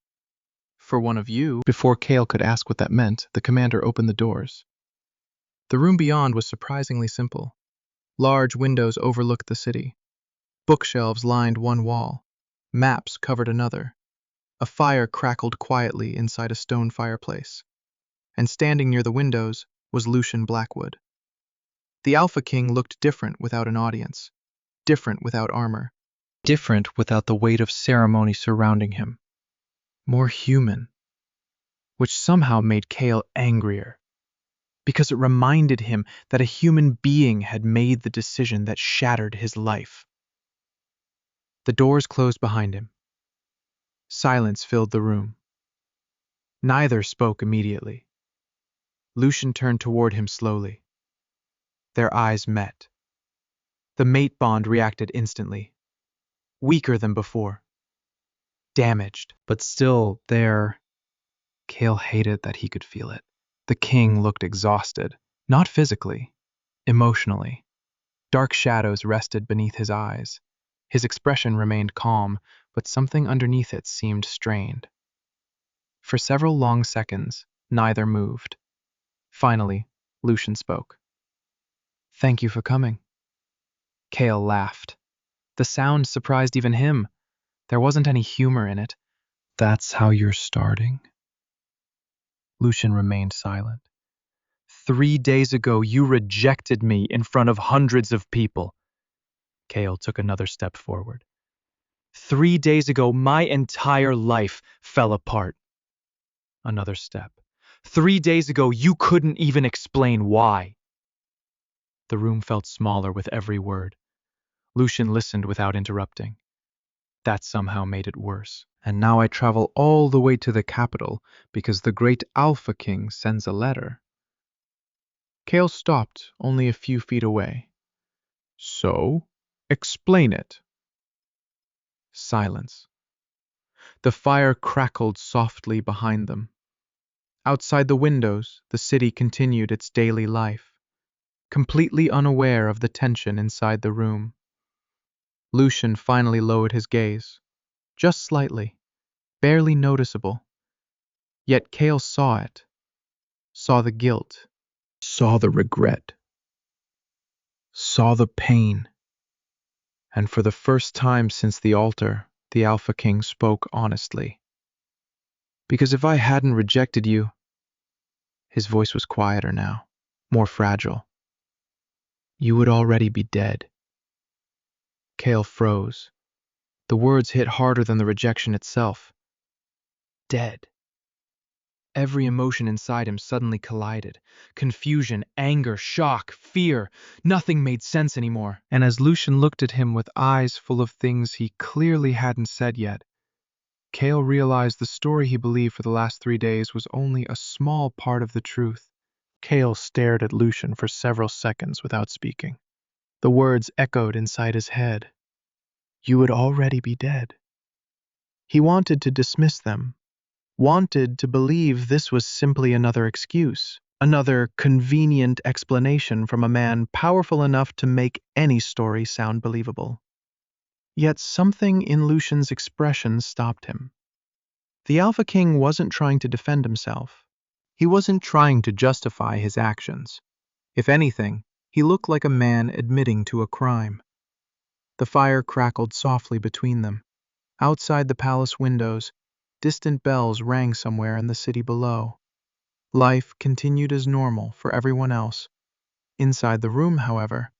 For one of you. Before Kael could ask what that meant, the commander opened the doors. The room beyond was surprisingly simple. Large windows overlooked the city. Bookshelves lined one wall. Maps covered another. A fire crackled quietly inside a stone fireplace. And standing near the windows was Lucian Blackwood. The Alpha King looked different without an audience. Different without armor. Different without the weight of ceremony surrounding him. more human, which somehow made Kael angrier, because it reminded him that a human being had made the decision that shattered his life. The doors closed behind him. Silence filled the room. Neither spoke immediately. Lucian turned toward him slowly. Their eyes met. The mate bond reacted instantly, weaker than before. Damaged, but still there. Kael hated that he could feel it. The king looked exhausted, not physically, emotionally. Dark shadows rested beneath his eyes. His expression remained calm, but something underneath it seemed strained. For several long seconds, neither moved. Finally, Lucian spoke. "Thank you for coming." Kael laughed. The sound surprised even him. There wasn't any humor in it. "That's how you're starting?" Lucian remained silent. "3 days ago, you rejected me in front of hundreds of people." Kael took another step forward. "3 days ago, my entire life fell apart." Another step. "3 days ago, you couldn't even explain why." The room felt smaller with every word. Lucian listened without interrupting. That somehow made it worse. "And now I travel all the way to the capital because the great Alpha King sends a letter." Kael stopped only a few feet away. "So, explain it." Silence. The fire crackled softly behind them. Outside the windows, the city continued its daily life, completely unaware of the tension inside the room. Lucian finally lowered his gaze, just slightly, barely noticeable. Yet Kael saw it, saw the guilt, saw the regret, saw the pain. And for the first time since the altar, the Alpha King spoke honestly. "Because if I hadn't rejected you," his voice was quieter now, more fragile, "you would already be dead." Kael froze. The words hit harder than the rejection itself. Dead. Every emotion inside him suddenly collided. Confusion, anger, shock, fear. Nothing made sense anymore. And as Lucian looked at him with eyes full of things he clearly hadn't said yet, Kael realized the story he believed for the last 3 days was only a small part of the truth. Kael stared at Lucian for several seconds without speaking. The words echoed inside his head. You would already be dead. He wanted to dismiss them, wanted to believe this was simply another excuse, another convenient explanation from a man powerful enough to make any story sound believable. Yet something in Lucian's expression stopped him. The Alpha King wasn't trying to defend himself. He wasn't trying to justify his actions. If anything, he looked like a man admitting to a crime. The fire crackled softly between them. Outside the palace windows, distant bells rang somewhere in the city below. Life continued as normal for everyone else. Inside the room, however,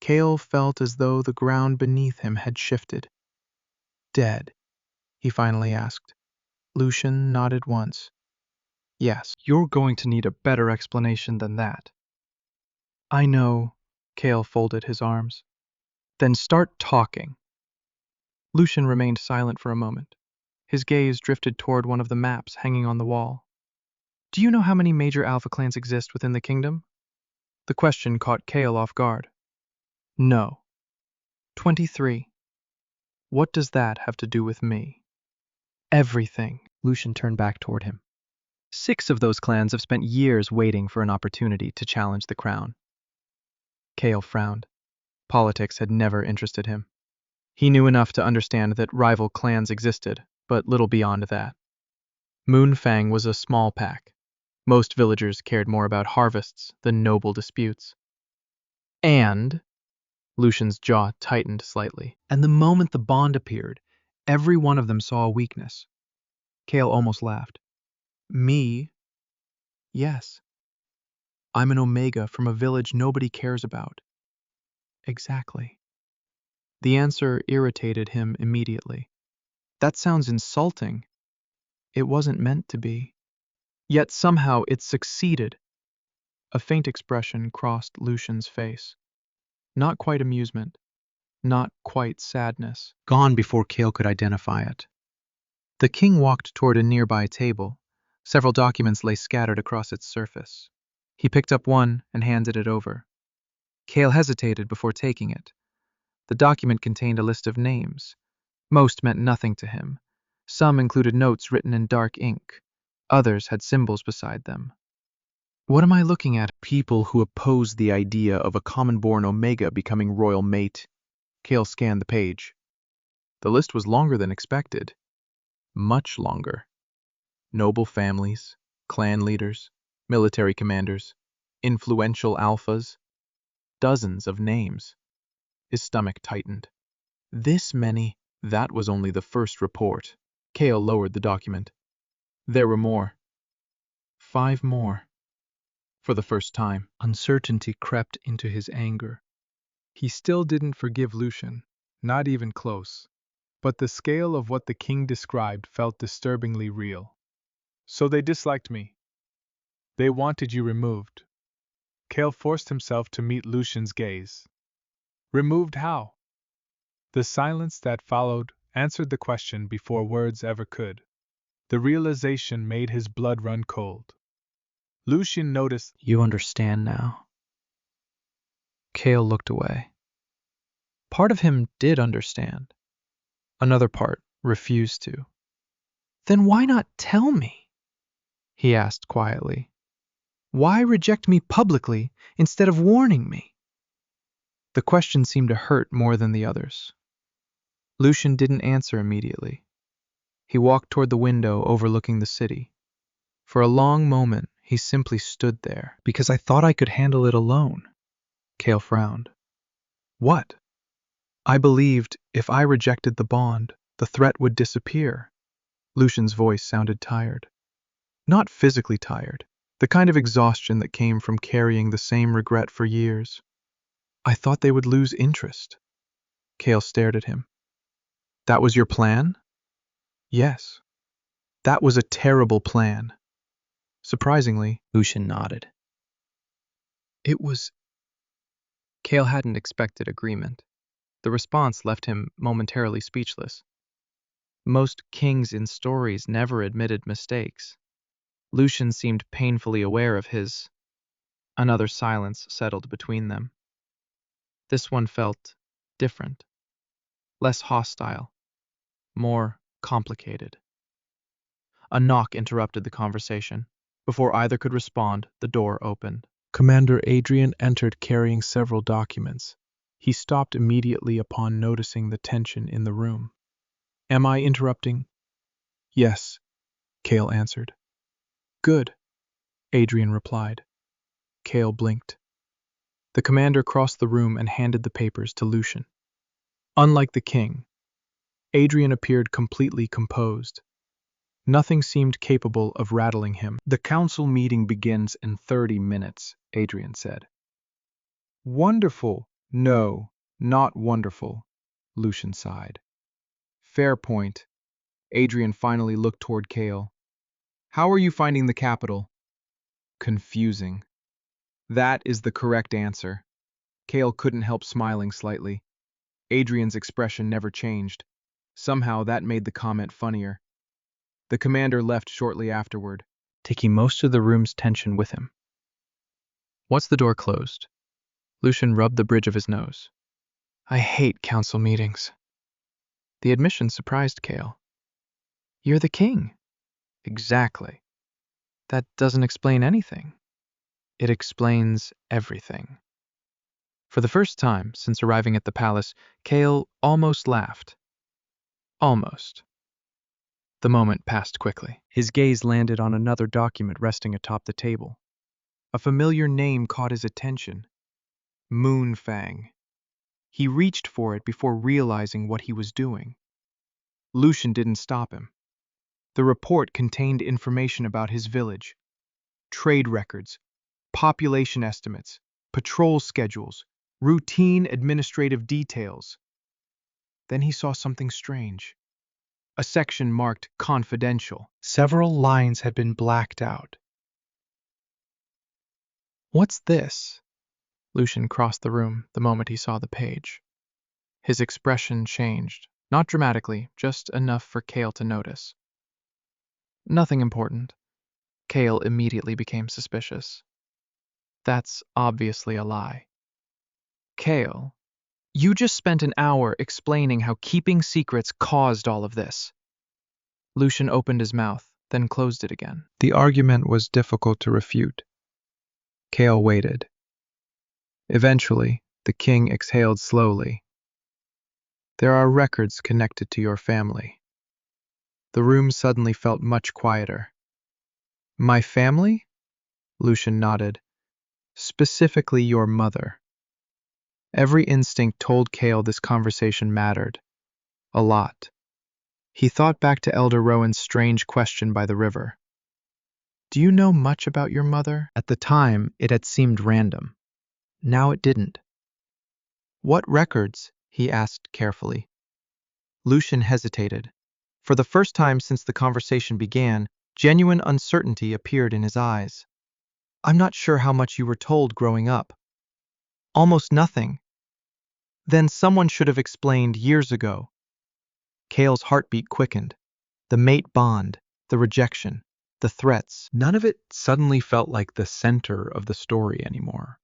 Kael felt as though the ground beneath him had shifted. "Dead?" he finally asked. Lucian nodded once. "Yes, you're going to need a better explanation than that." "I know." Kael folded his arms. "Then start talking." Lucian remained silent for a moment. His gaze drifted toward one of the maps hanging on the wall. "Do you know how many major Alpha clans exist within the kingdom?" The question caught Kael off guard. "No." 23. "What does that have to do with me?" "Everything." Lucian turned back toward him. 6 of those clans have spent years waiting for an opportunity to challenge the crown. Kael frowned. Politics had never interested him. He knew enough to understand that rival clans existed, but little beyond that. Moonfang was a small pack. Most villagers cared more about harvests than noble disputes. And Lucian's jaw tightened slightly, and the moment the bond appeared, every one of them saw a weakness. Kael almost laughed. "Me? Yes. I'm an Omega from a village nobody cares about." "Exactly." The answer irritated him immediately. "That sounds insulting." It wasn't meant to be. Yet somehow it succeeded. A faint expression crossed Lucian's face. Not quite amusement, not quite sadness. Gone before Kael could identify it. The king walked toward a nearby table. Several documents lay scattered across its surface. He picked up one and handed it over. Kael hesitated before taking it. The document contained a list of names. Most meant nothing to him. Some included notes written in dark ink. Others had symbols beside them. What am I looking at? People who oppose the idea of a common-born Omega becoming royal mate. Kael scanned the page. The list was longer than expected. Much longer. Noble families, clan leaders, military commanders, influential alphas. Dozens of names. His stomach tightened. This many? That was only the first report. Kael lowered the document. There were more. 5 more. For the first time, uncertainty crept into his anger. He still didn't forgive Lucian, not even close. But the scale of what the king described felt disturbingly real. So they disliked me. They wanted you removed. Kael forced himself to meet Lucian's gaze. Removed how? The silence that followed answered the question before words ever could. The realization made his blood run cold. Lucian noticed. You understand now. Kael looked away. Part of him did understand. Another part refused to. Then why not tell me? He asked quietly. Why reject me publicly instead of warning me? The question seemed to hurt more than the others. Lucian didn't answer immediately. He walked toward the window overlooking the city. For a long moment, he simply stood there. Because I thought I could handle it alone. Kael frowned. What? I believed if I rejected the bond, the threat would disappear. Lucian's voice sounded tired. Not physically tired, the kind of exhaustion that came from carrying the same regret for years. I thought they would lose interest. Kael stared at him. That was your plan? Yes. That was a terrible plan. Surprisingly, Lucian nodded. It was. Kael hadn't expected agreement. The response left him momentarily speechless. Most kings in stories never admitted mistakes. Lucian seemed painfully aware of his. Another silence settled between them. This one felt different, less hostile, more complicated. A knock interrupted the conversation. Before either could respond, the door opened. Commander Adrian entered carrying several documents. He stopped immediately upon noticing the tension in the room. Am I interrupting? Yes, Kael answered. Good, Adrian replied. Kael blinked. The commander crossed the room and handed the papers to Lucian. Unlike the king, Adrian appeared completely composed. Nothing seemed capable of rattling him. The council meeting begins in 30 minutes, Adrian said. Wonderful. No, not wonderful, Lucian sighed. Fair point. Adrian finally looked toward Kael. How are you finding the capital? Confusing. That is the correct answer. Kael couldn't help smiling slightly. Adrian's expression never changed. Somehow that made the comment funnier. The commander left shortly afterward, taking most of the room's tension with him. Once the door closed, Lucian rubbed the bridge of his nose. I hate council meetings. The admission surprised Kael. You're the king. Exactly. That doesn't explain anything. It explains everything. For the first time since arriving at the palace, Kael almost laughed. Almost. The moment passed quickly. His gaze landed on another document resting atop the table. A familiar name caught his attention. Moonfang. He reached for it before realizing what he was doing. Lucian didn't stop him. The report contained information about his village, trade records, population estimates, patrol schedules, routine administrative details. Then he saw something strange. a section marked confidential. Several lines had been blacked out. What's this? Lucian crossed the room the moment he saw the page. His expression changed, not dramatically, just enough for Kael to notice. Nothing important. Kael immediately became suspicious. That's obviously a lie. Kael, you just spent an hour explaining how keeping secrets caused all of this. Lucian opened his mouth, then closed it again. The argument was difficult to refute. Kael waited. Eventually, the king exhaled slowly. There are records connected to your family. The room suddenly felt much quieter. My family? Lucian nodded. Specifically your mother. Every instinct told Kael this conversation mattered. A lot. He thought back to Elder Rowan's strange question by the river. Do you know much about your mother? At the time, it had seemed random. Now it didn't. What records? He asked carefully. Lucian hesitated. For the first time since the conversation began, genuine uncertainty appeared in his eyes. I'm not sure how much you were told growing up. Almost nothing. Then someone should have explained years ago. Kael's heartbeat quickened. The mate bond, the rejection, the threats. None of it suddenly felt like the center of the story anymore.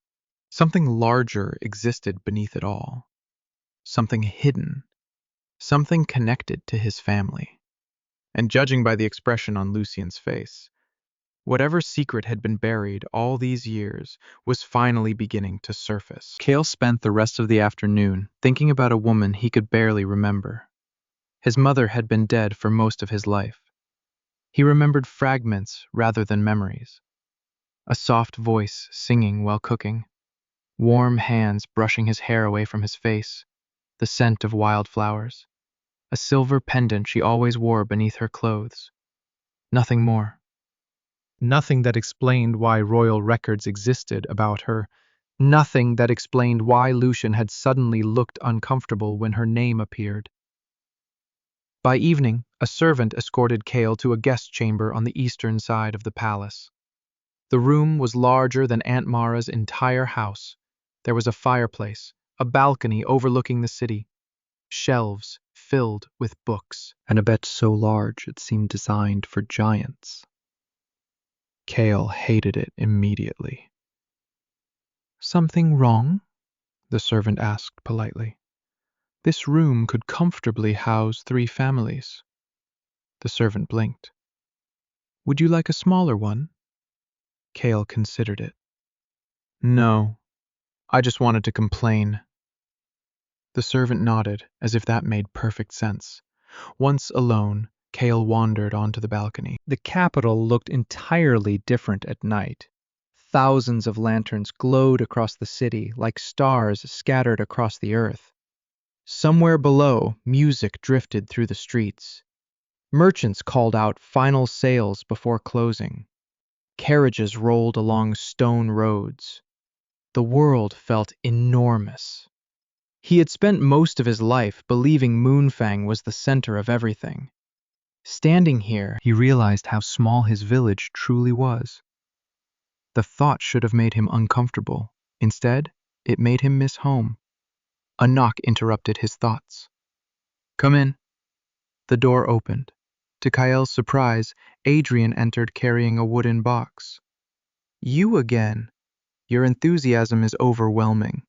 Something larger existed beneath it all. Something hidden. Something connected to his family. And judging by the expression on Lucian's face, whatever secret had been buried all these years was finally beginning to surface. Kael spent the rest of the afternoon thinking about a woman he could barely remember. His mother had been dead for most of his life. He remembered fragments rather than memories. A soft voice singing while cooking, warm hands brushing his hair away from his face, the scent of wildflowers, a silver pendant she always wore beneath her clothes. Nothing more. Nothing that explained why royal records existed about her. Nothing that explained why Lucian had suddenly looked uncomfortable when her name appeared. By evening, a servant escorted Kael to a guest chamber on the eastern side of the palace. The room was larger than Aunt Mara's entire house. There was a fireplace, a balcony overlooking the city, shelves filled with books, and a bed so large it seemed designed for giants. Kael hated it immediately. Something wrong? The servant asked politely. This room could comfortably house 3 families. The servant blinked. Would you like a smaller one? Kael considered it. No, I just wanted to complain. The servant nodded, as if that made perfect sense. Once alone, Kael wandered onto the balcony. The capital looked entirely different at night. Thousands of lanterns glowed across the city like stars scattered across the earth. Somewhere below, music drifted through the streets. Merchants called out final sales before closing. Carriages rolled along stone roads. The world felt enormous. He had spent most of his life believing Moonfang was the center of everything. Standing here, he realized how small his village truly was. The thought should have made him uncomfortable. Instead, it made him miss home. A knock interrupted his thoughts. Come in. The door opened. To Kael's surprise, Adrian entered carrying a wooden box. You again. Your enthusiasm is overwhelming.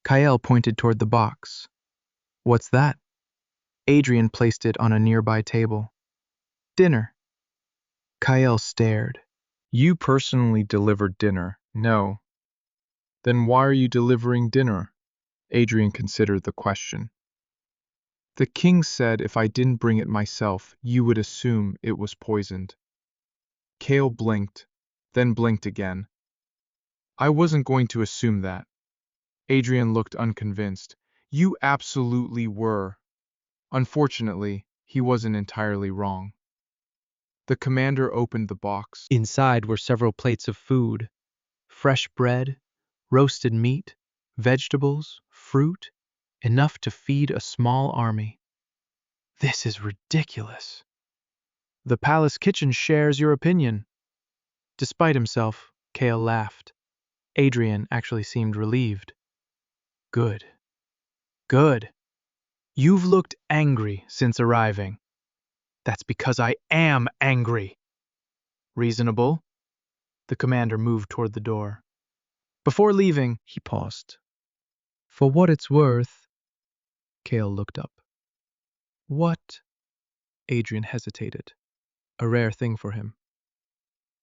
Kael pointed toward the box. What's that? Adrian placed it on a nearby table. Dinner. Kael stared. You personally delivered dinner? No. Then why are you delivering dinner? Adrian considered the question. The king said if I didn't bring it myself, you would assume it was poisoned. Kael blinked, then blinked again. I wasn't going to assume that. Adrian looked unconvinced. You absolutely were. Unfortunately, he wasn't entirely wrong. The commander opened the box. Inside were several plates of food. Fresh bread, roasted meat, vegetables, fruit, enough to feed a small army. This is ridiculous. The palace kitchen shares your opinion. Despite himself, Kael laughed. Adrian actually seemed relieved. Good. Good. You've looked angry since arriving. That's because I am angry. Reasonable? The commander moved toward the door. Before leaving, he paused. For what it's worth, Kael looked up. What? Adrian hesitated. A rare thing for him.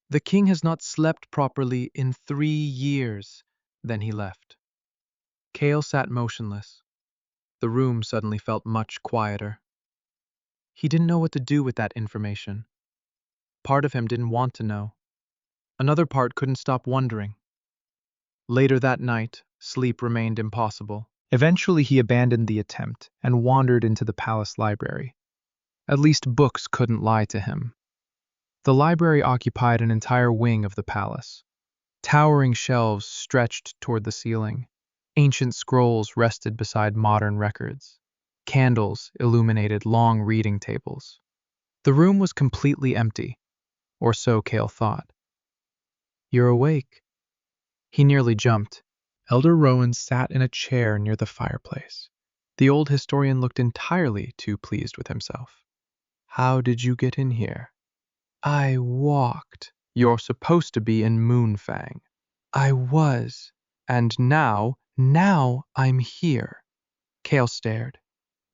The king has not slept properly in 3 years. Then he left. Kael sat motionless. The room suddenly felt much quieter. He didn't know what to do with that information. Part of him didn't want to know. Another part couldn't stop wondering. Later that night, sleep remained impossible. Eventually he abandoned the attempt and wandered into the palace library. At least books couldn't lie to him. The library occupied an entire wing of the palace. Towering shelves stretched toward the ceiling. Ancient scrolls rested beside modern records. Candles illuminated long reading tables. The room was completely empty, or so Kael thought. You're awake. He nearly jumped. Elder Rowan sat in a chair near the fireplace. The old historian looked entirely too pleased with himself. How did you get in here? I walked. You're supposed to be in Moonfang. I was. And now I'm here. Kael stared.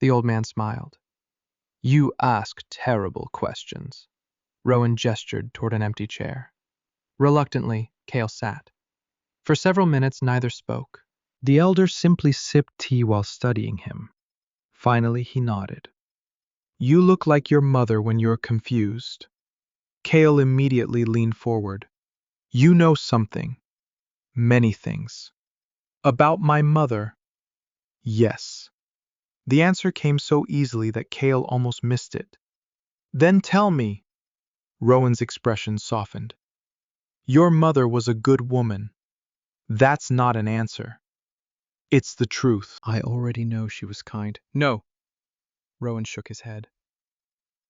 The old man smiled. You ask terrible questions. Rowan gestured toward an empty chair. Reluctantly, Kael sat. For several minutes, neither spoke. The elder simply sipped tea while studying him. Finally, he nodded. You look like your mother when you're confused. Kael immediately leaned forward. You know something. Many things. About my mother? Yes. The answer came so easily that Kael almost missed it. Then tell me. Rowan's expression softened. Your mother was a good woman. That's not an answer. It's the truth. I already know she was kind. No. Rowan shook his head.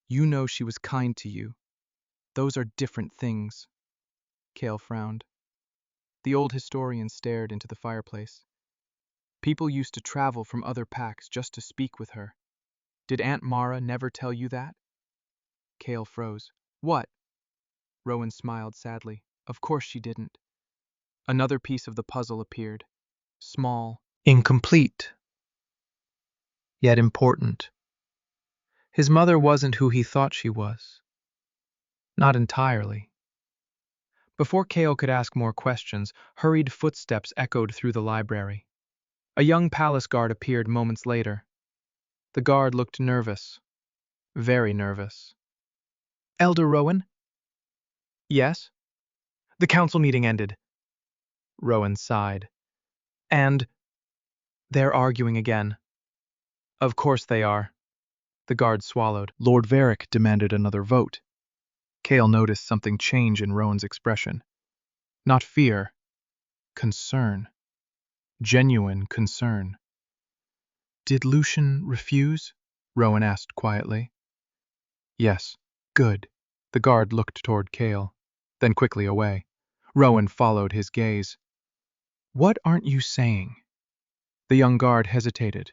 You know she was kind to you. Those are different things. Kael frowned. The old historian stared into the fireplace. People used to travel from other packs just to speak with her. Did Aunt Mara never tell you that? Kael froze. What? Rowan smiled sadly. Of course she didn't. Another piece of the puzzle appeared. Small, incomplete, yet important. His mother wasn't who he thought she was. Not entirely. Before Kael could ask more questions, hurried footsteps echoed through the library. A young palace guard appeared moments later. The guard looked nervous. Very nervous. Elder Rowan? Yes? The council meeting ended. Rowan sighed. And they're arguing again. Of course they are. The guard swallowed. Lord Varick demanded another vote. Kael noticed something change in Rowan's expression. Not fear. Concern. Genuine concern. Did Lucian refuse? Rowan asked quietly. Yes. Good. The guard looked toward Kael, then quickly away. Rowan followed his gaze. What aren't you saying? The young guard hesitated.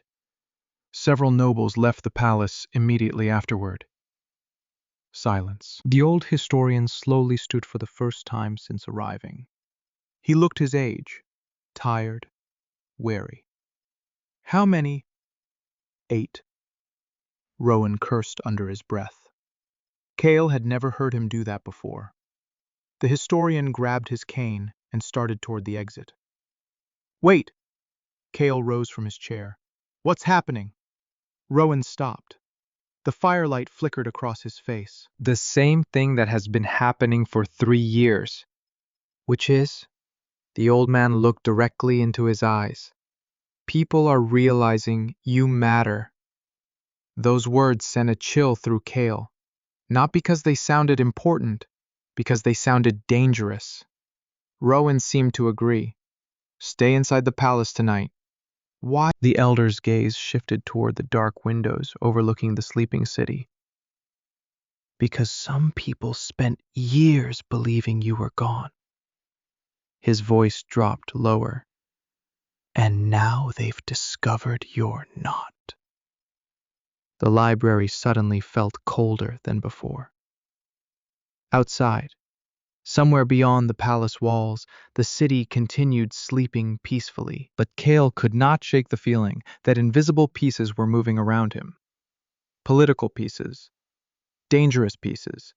Several nobles left the palace immediately afterward. Silence. The old historian slowly stood for the first time since arriving. He looked his age, tired, weary. How many? 8. Rowan cursed under his breath. Kael had never heard him do that before. The historian grabbed his cane and started toward the exit. Wait! Kael rose from his chair. What's happening? Rowan stopped. The firelight flickered across his face. The same thing that has been happening for 3 years. Which is? The old man looked directly into his eyes. People are realizing you matter. Those words sent a chill through Kael. Not because they sounded important, because they sounded dangerous. Rowan seemed to agree. Stay inside the palace tonight. Why? The elder's gaze shifted toward the dark windows overlooking the sleeping city. Because some people spent years believing you were gone. His voice dropped lower. And now they've discovered you're not. The library suddenly felt colder than before. Outside, somewhere beyond the palace walls, the city continued sleeping peacefully, but Kael could not shake the feeling that invisible pieces were moving around him. Political pieces, dangerous pieces,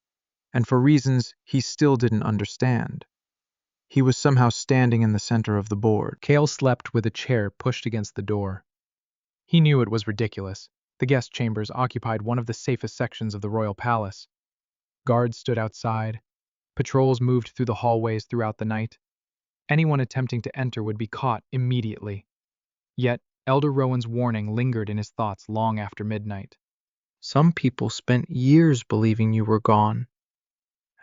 and for reasons he still didn't understand. He was somehow standing in the center of the board. Kael slept with a chair pushed against the door. He knew it was ridiculous. The guest chambers occupied one of the safest sections of the royal palace. Guards stood outside. Patrols moved through the hallways throughout the night. Anyone attempting to enter would be caught immediately. Yet, Elder Rowan's warning lingered in his thoughts long after midnight. Some people spent years believing you were gone,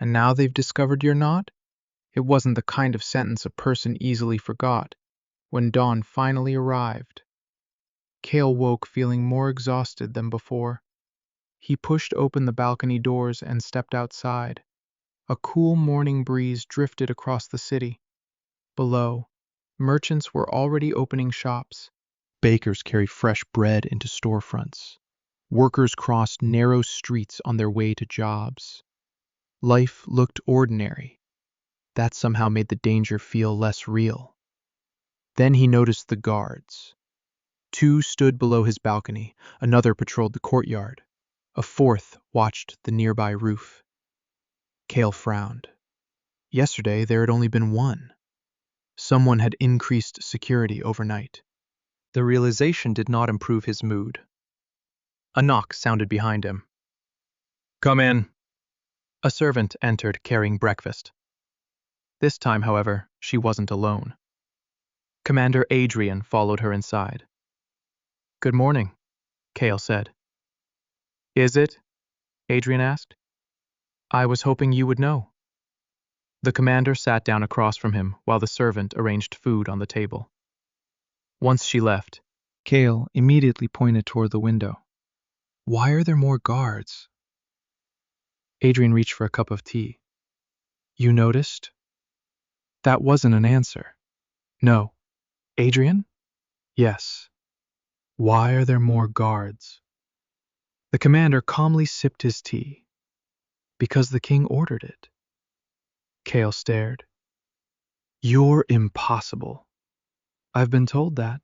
and now they've discovered you're not? It wasn't the kind of sentence a person easily forgot. When dawn finally arrived, Kael woke feeling more exhausted than before. He pushed open the balcony doors and stepped outside. A cool morning breeze drifted across the city. Below, merchants were already opening shops. Bakers carried fresh bread into storefronts. Workers crossed narrow streets on their way to jobs. Life looked ordinary. That somehow made the danger feel less real. Then he noticed the guards. 2 stood below his balcony, another patrolled the courtyard. A 4th watched the nearby roof. Kael frowned. Yesterday there had only been 1. Someone had increased security overnight. The realization did not improve his mood. A knock sounded behind him. "Come in." A servant entered carrying breakfast. This time, however, she wasn't alone. Commander Adrian followed her inside. "Good morning," Kael said. "Is it?" Adrian asked. "I was hoping you would know." The commander sat down across from him while the servant arranged food on the table. Once she left, Kael immediately pointed toward the window. "Why are there more guards?" Adrian reached for a cup of tea. "You noticed?" That wasn't an answer. "No." "Adrian?" "Yes." "Why are there more guards?" The commander calmly sipped his tea. "Because the king ordered it." Kael stared. "You're impossible." "I've been told that."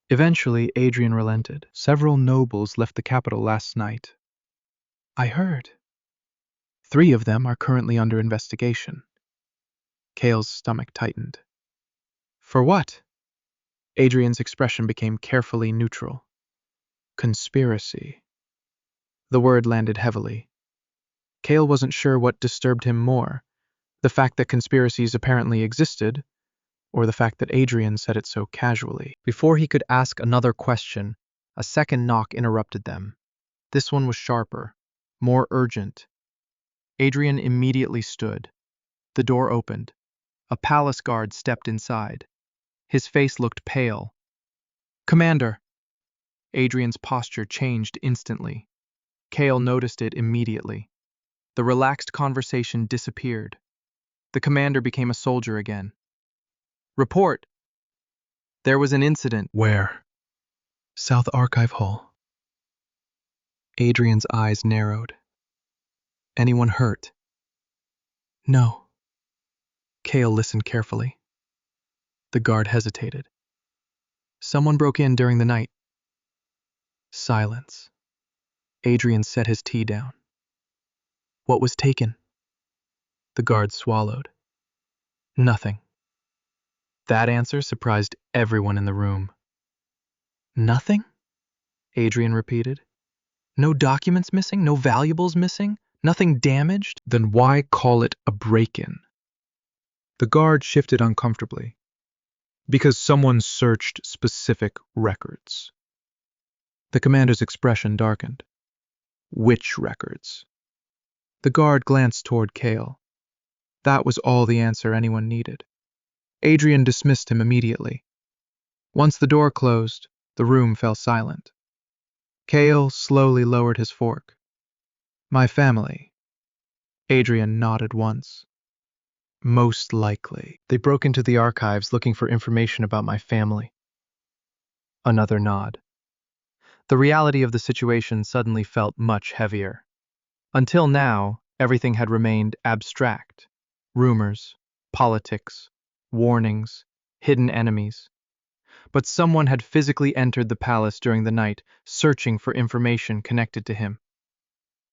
Eventually, Adrian relented. "Several nobles left the capital last night." "I heard." 3 of them are currently under investigation." Kael's stomach tightened. "For what?" Adrian's expression became carefully neutral. "Conspiracy." The word landed heavily. Kael wasn't sure what disturbed him more, the fact that conspiracies apparently existed, or the fact that Adrian said it so casually. Before he could ask another question, a second knock interrupted them. This one was sharper, more urgent. Adrian immediately stood. The door opened. A palace guard stepped inside. His face looked pale. "Commander!" Adrian's posture changed instantly. Kael noticed it immediately. The relaxed conversation disappeared. The commander became a soldier again. "Report!" "There was an incident." "Where?" "South Archive Hall." Adrian's eyes narrowed. "Anyone hurt?" "No." Kael listened carefully. The guard hesitated. "Someone broke in during the night." Silence. Adrian set his tea down. "What was taken?" The guard swallowed. "Nothing." That answer surprised everyone in the room. "Nothing?" Adrian repeated. "No documents missing? No valuables missing? Nothing damaged? Then why call it a break-in?" The guard shifted uncomfortably. "Because someone searched specific records." The commander's expression darkened. "Which records?" The guard glanced toward Kael. That was all the answer anyone needed. Adrian dismissed him immediately. Once the door closed, the room fell silent. Kael slowly lowered his fork. My family. Adrian nodded once. Most likely. They broke into the archives looking for information about my family. Another nod. The reality of the situation suddenly felt much heavier. Until now, everything had remained abstract. Rumors, politics, warnings, hidden enemies. But someone had physically entered the palace during the night, searching for information connected to him.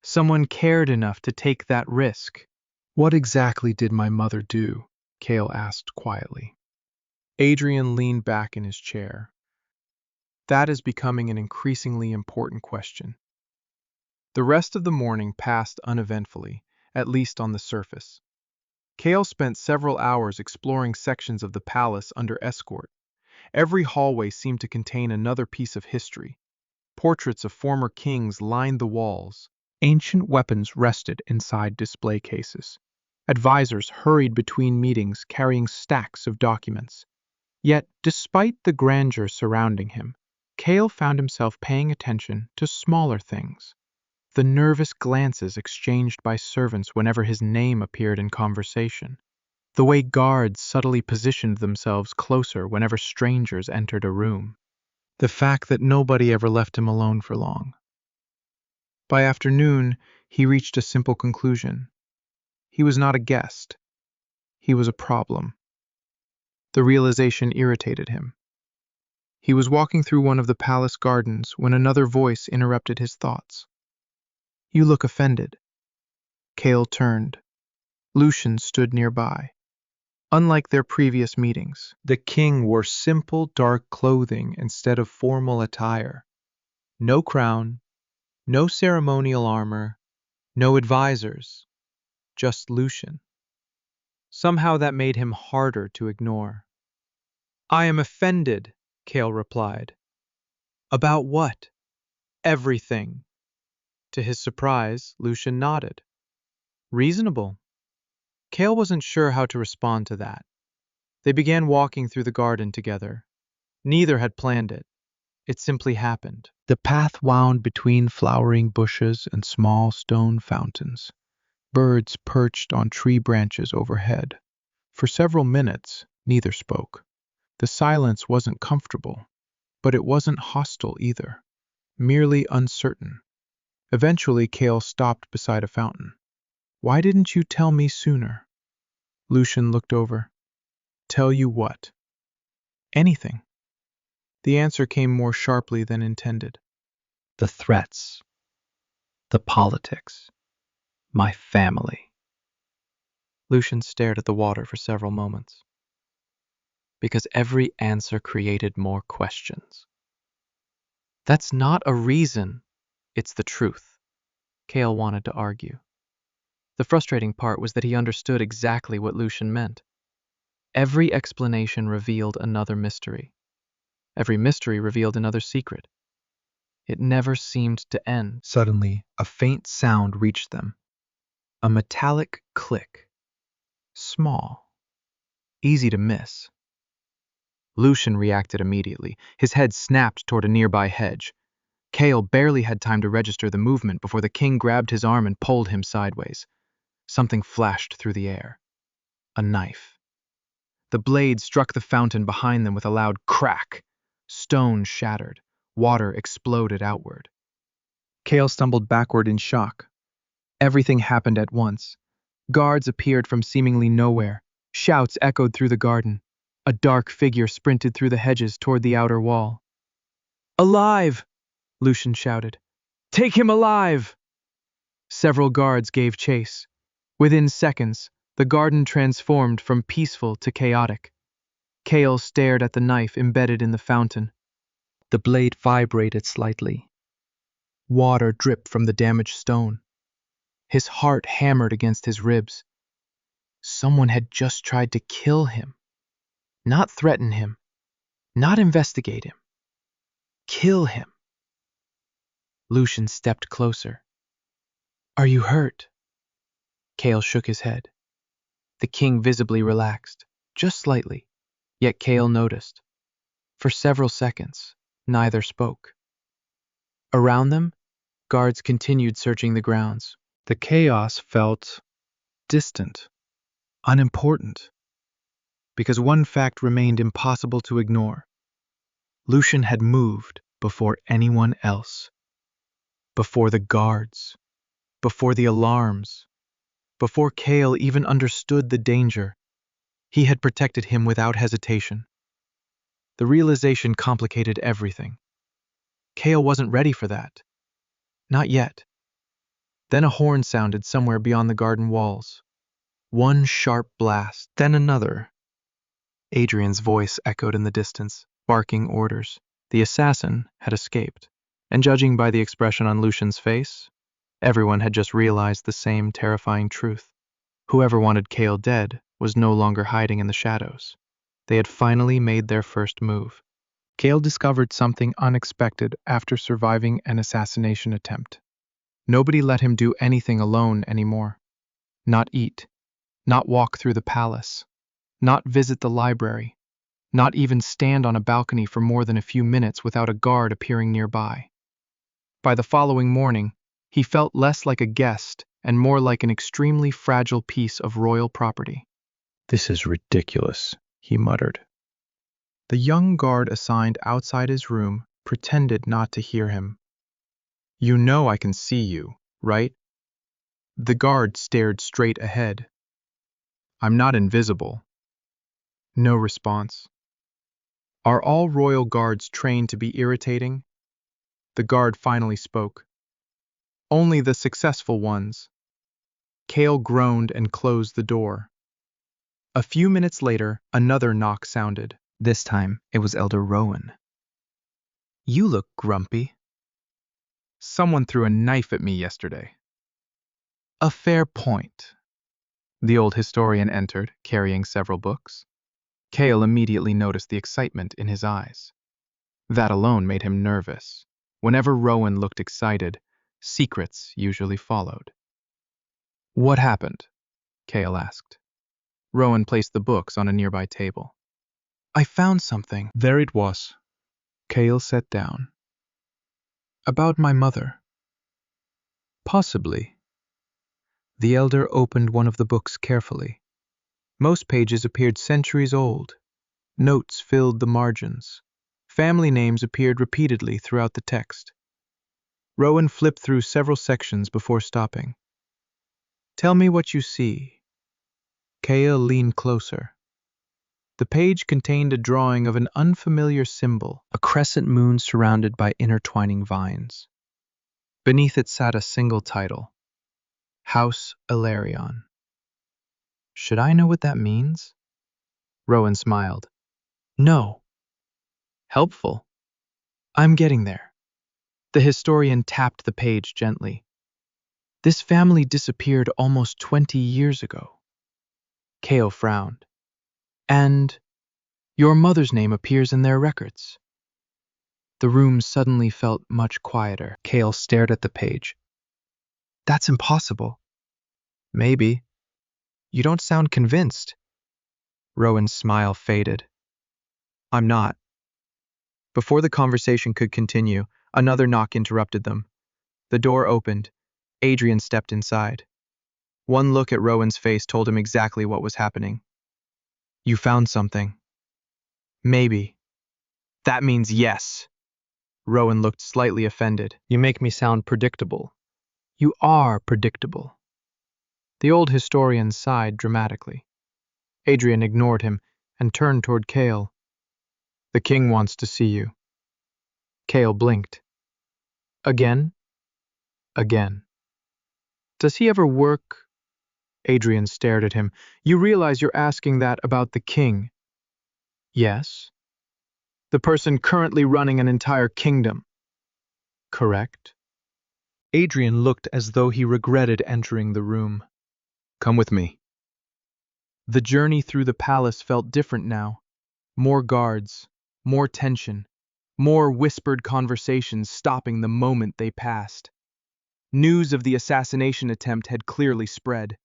Someone cared enough to take that risk. What exactly did my mother do? Kael asked quietly. Adrian leaned back in his chair. That is becoming an increasingly important question. The rest of the morning passed uneventfully, at least on the surface. Kael spent several hours exploring sections of the palace under escort. Every hallway seemed to contain another piece of history. Portraits of former kings lined the walls. Ancient weapons rested inside display cases. Advisors hurried between meetings carrying stacks of documents. Yet, despite the grandeur surrounding him, Kael found himself paying attention to smaller things. The nervous glances exchanged by servants whenever his name appeared in conversation. The way guards subtly positioned themselves closer whenever strangers entered a room. The fact that nobody ever left him alone for long. By afternoon, he reached a simple conclusion. He was not a guest. He was a problem. The realization irritated him. He was walking through one of the palace gardens when another voice interrupted his thoughts. You look offended. Kael turned. Lucian stood nearby. Unlike their previous meetings, the king wore simple, dark clothing instead of formal attire. No crown, no ceremonial armor, no advisors, just Lucian. Somehow that made him harder to ignore. I am offended, Kael replied. About what? Everything. To his surprise, Lucian nodded. Reasonable. Kael wasn't sure how to respond to that. They began walking through the garden together. Neither had planned it. It simply happened. The path wound between flowering bushes and small stone fountains. Birds perched on tree branches overhead. For several minutes, neither spoke. The silence wasn't comfortable, but it wasn't hostile either, merely uncertain. Eventually, Kael stopped beside a fountain. Why didn't you tell me sooner? Lucian looked over. Tell you what? Anything. The answer came more sharply than intended. The threats. The politics. My family. Lucian stared at the water for several moments. Because every answer created more questions. That's not a reason. It's the truth. Kael wanted to argue. The frustrating part was that he understood exactly what Lucian meant. Every explanation revealed another mystery. Every mystery revealed another secret. It never seemed to end. Suddenly, a faint sound reached them. A metallic click. Small. Easy to miss. Lucian reacted immediately. His head snapped toward a nearby hedge. Kael barely had time to register the movement before the king grabbed his arm and pulled him sideways. Something flashed through the air. A knife. The blade struck the fountain behind them with a loud crack. Stone shattered. Water exploded outward. Kael stumbled backward in shock. Everything happened at once. Guards appeared from seemingly nowhere. Shouts echoed through the garden. A dark figure sprinted through the hedges toward the outer wall. Alive! Lucian shouted. Take him alive! Several guards gave chase. Within seconds, the garden transformed from peaceful to chaotic. Kael stared at the knife embedded in the fountain. The blade vibrated slightly. Water dripped from the damaged stone. His heart hammered against his ribs. Someone had just tried to kill him. Not threaten him. Not investigate him. Kill him. Lucian stepped closer. Are you hurt? Kael shook his head. The king visibly relaxed, just slightly, yet Kael noticed. For several seconds, neither spoke. Around them, guards continued searching the grounds. The chaos felt distant, unimportant, because one fact remained impossible to ignore. Lucian had moved before anyone else. Before the guards. Before the alarms. Before Kael even understood the danger. He had protected him without hesitation. The realization complicated everything. Kael wasn't ready for that. Not yet. Then a horn sounded somewhere beyond the garden walls. One sharp blast, then another. Adrian's voice echoed in the distance, barking orders. The assassin had escaped, and judging by the expression on Lucian's face, everyone had just realized the same terrifying truth. Whoever wanted Kael dead was no longer hiding in the shadows. They had finally made their first move. Kael discovered something unexpected after surviving an assassination attempt. Nobody let him do anything alone anymore. Not eat, not walk through the palace, not visit the library, not even stand on a balcony for more than a few minutes without a guard appearing nearby. By the following morning, he felt less like a guest and more like an extremely fragile piece of royal property. "This is ridiculous," he muttered. The young guard assigned outside his room pretended not to hear him. "You know I can see you, right?" The guard stared straight ahead. "I'm not invisible." No response. "Are all royal guards trained to be irritating?" The guard finally spoke. "Only the successful ones." Kael groaned and closed the door. A few minutes later, another knock sounded. This time, it was Elder Rowan. "You look grumpy." "Someone threw a knife at me yesterday." "A fair point." The old historian entered, carrying several books. Kael immediately noticed the excitement in his eyes. That alone made him nervous. Whenever Rowan looked excited, secrets usually followed. "What happened?" Kael asked. Rowan placed the books on a nearby table. "I found something." There it was. Kael sat down. "About my mother." "Possibly." The elder opened one of the books carefully. Most pages appeared centuries old. Notes filled the margins. Family names appeared repeatedly throughout the text. Rowan flipped through several sections before stopping. "Tell me what you see." Kael leaned closer. The page contained a drawing of an unfamiliar symbol, a crescent moon surrounded by intertwining vines. Beneath it sat a single title, House Ilarion. "Should I know what that means?" Rowan smiled. "No." "Helpful." "I'm getting there." The historian tapped the page gently. "This family disappeared almost 20 years ago." Kael frowned. "And your mother's name appears in their records." The room suddenly felt much quieter. Kael stared at the page. "That's impossible." "Maybe. You don't sound convinced." Rowan's smile faded. "I'm not." Before the conversation could continue, another knock interrupted them. The door opened. Adrian stepped inside. One look at Rowan's face told him exactly what was happening. "You found something." "Maybe." "That means yes." Rowan looked slightly offended. "You make me sound predictable." "You are predictable." The old historian sighed dramatically. Adrian ignored him and turned toward Kael. "The king wants to see you." Kael blinked. "Again?" "Again." "Does he ever work?" Adrian stared at him. "You realize you're asking that about the king?" "Yes." "The person currently running an entire kingdom?" "Correct." Adrian looked as though he regretted entering the room. "Come with me." The journey through the palace felt different now. More guards, more tension, more whispered conversations stopping the moment they passed. News of the assassination attempt had clearly spread.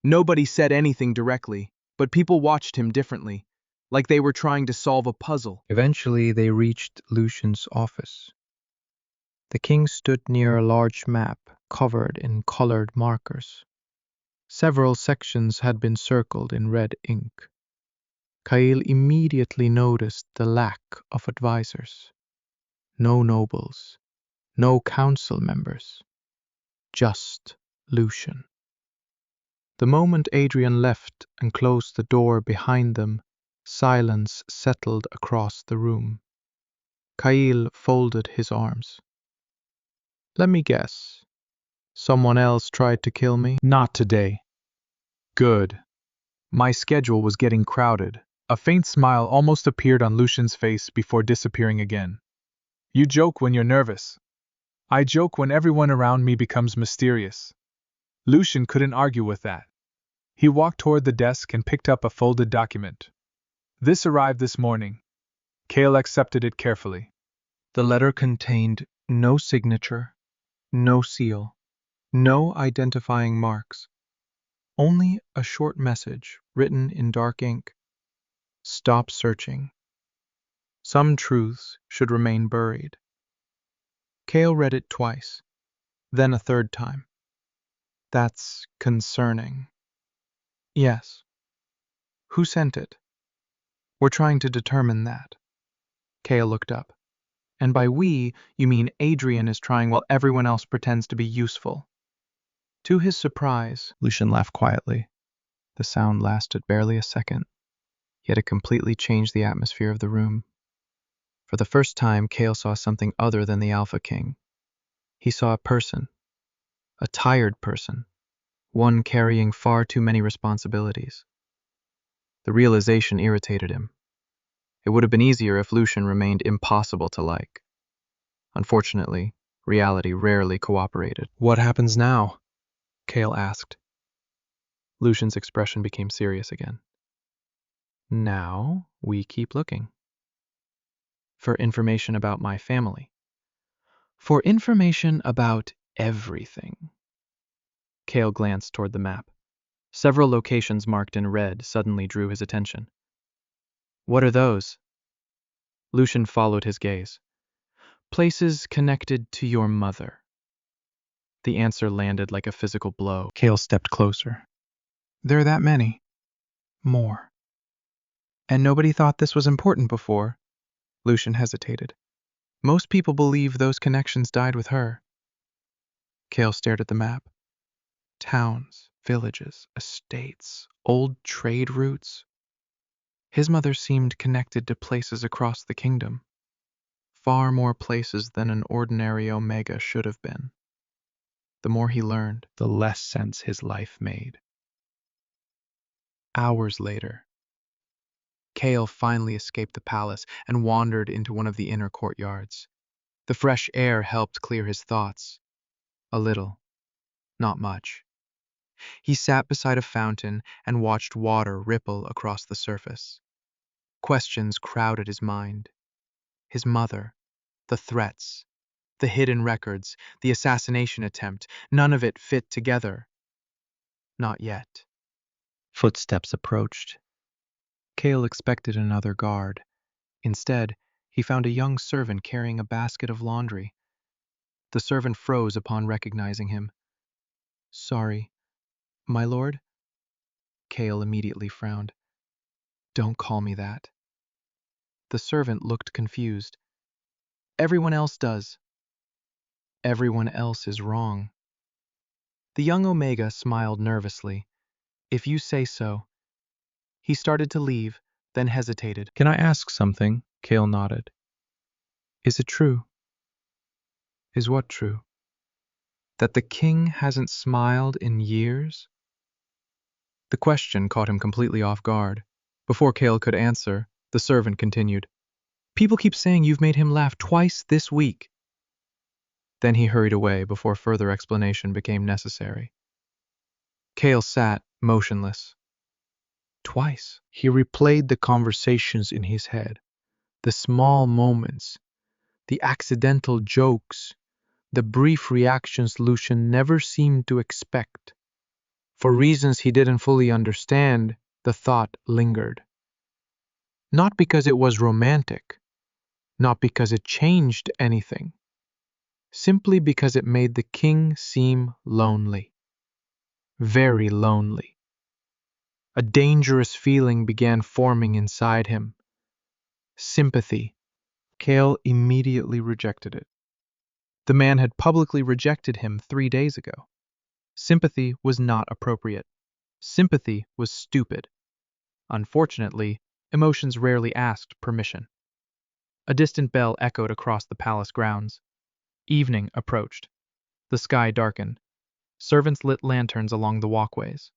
Nobody said anything directly, but people watched him differently. like they were trying to solve a puzzle. Eventually, they reached Lucian's office. The king stood near a large map covered in colored markers. Several sections had been circled in red ink. Kael immediately noticed the lack of advisors. No nobles, no council members, just Lucian. The moment Adrian left and closed the door behind them, silence settled across the room. Kael folded his arms. Let me guess. Someone else tried to kill me? Not today. Good. My schedule was getting crowded. A faint smile almost appeared on Lucian's face before disappearing again. You joke when you're nervous. I joke when everyone around me becomes mysterious. Lucian couldn't argue with that. He walked toward the desk and picked up a folded document. This arrived this morning. Kael accepted it carefully. The letter contained no signature, no seal, no identifying marks. Only a short message written in dark ink. Stop searching. Some truths should remain buried. Kael read it twice, then a third time. That's concerning. Yes. Who sent it? We're trying to determine that. Kael looked up. And by we, you mean Adrian is trying while everyone else pretends to be useful. To his surprise, Lucian laughed quietly. The sound lasted barely a second, yet it completely changed the atmosphere of the room. For the first time, Kael saw something other than the Alpha King. He saw a person, a tired person, one carrying far too many responsibilities. The realization irritated him. It would have been easier if Lucian remained impossible to like. Unfortunately, reality rarely cooperated. What happens now? Kael asked. Lucian's expression became serious again. Now we keep looking. For information about my family. For information about everything. Kael glanced toward the map. Several locations marked in red suddenly drew his attention. What are those? Lucian followed his gaze. Places connected to your mother. The answer landed like a physical blow. Kael stepped closer. There are that many. More. And nobody thought this was important before. Lucian hesitated. Most people believe those connections died with her. Kael stared at the map. Towns, villages, estates, old trade routes. His mother seemed connected to places across the kingdom. Far more places than an ordinary Omega should have been. The more he learned, the less sense his life made. Hours later, Kael finally escaped the palace and wandered into one of the inner courtyards. The fresh air helped clear his thoughts. A little, not much. He sat beside a fountain and watched water ripple across the surface. Questions crowded his mind. His mother, the threats, the hidden records, the assassination attempt, none of it fit together. Not yet. Footsteps approached. Kael expected another guard. Instead, he found a young servant carrying a basket of laundry. The servant froze upon recognizing him. Sorry, my lord? Kael immediately frowned. Don't call me that. The servant looked confused. Everyone else does. Everyone else is wrong. The young Omega smiled nervously. If you say so. He started to leave, then hesitated. Can I ask something? Kael nodded. Is it true? Is what true? That the king hasn't smiled in years? The question caught him completely off guard. Before Kael could answer, the servant continued. People keep saying you've made him laugh twice this week. Then he hurried away before further explanation became necessary. Kael sat, motionless. Twice. He replayed the conversations in his head, the small moments, the accidental jokes, the brief reactions Lucian never seemed to expect. For reasons he didn't fully understand, the thought lingered. Not because it was romantic, not because it changed anything, simply because it made the king seem lonely. Very lonely. A dangerous feeling began forming inside him. Sympathy. Kael immediately rejected it. The man had publicly rejected him 3 days ago. Sympathy was not appropriate. Sympathy was stupid. Unfortunately, emotions rarely asked permission. A distant bell echoed across the palace grounds. Evening approached. The sky darkened. Servants lit lanterns along the walkways.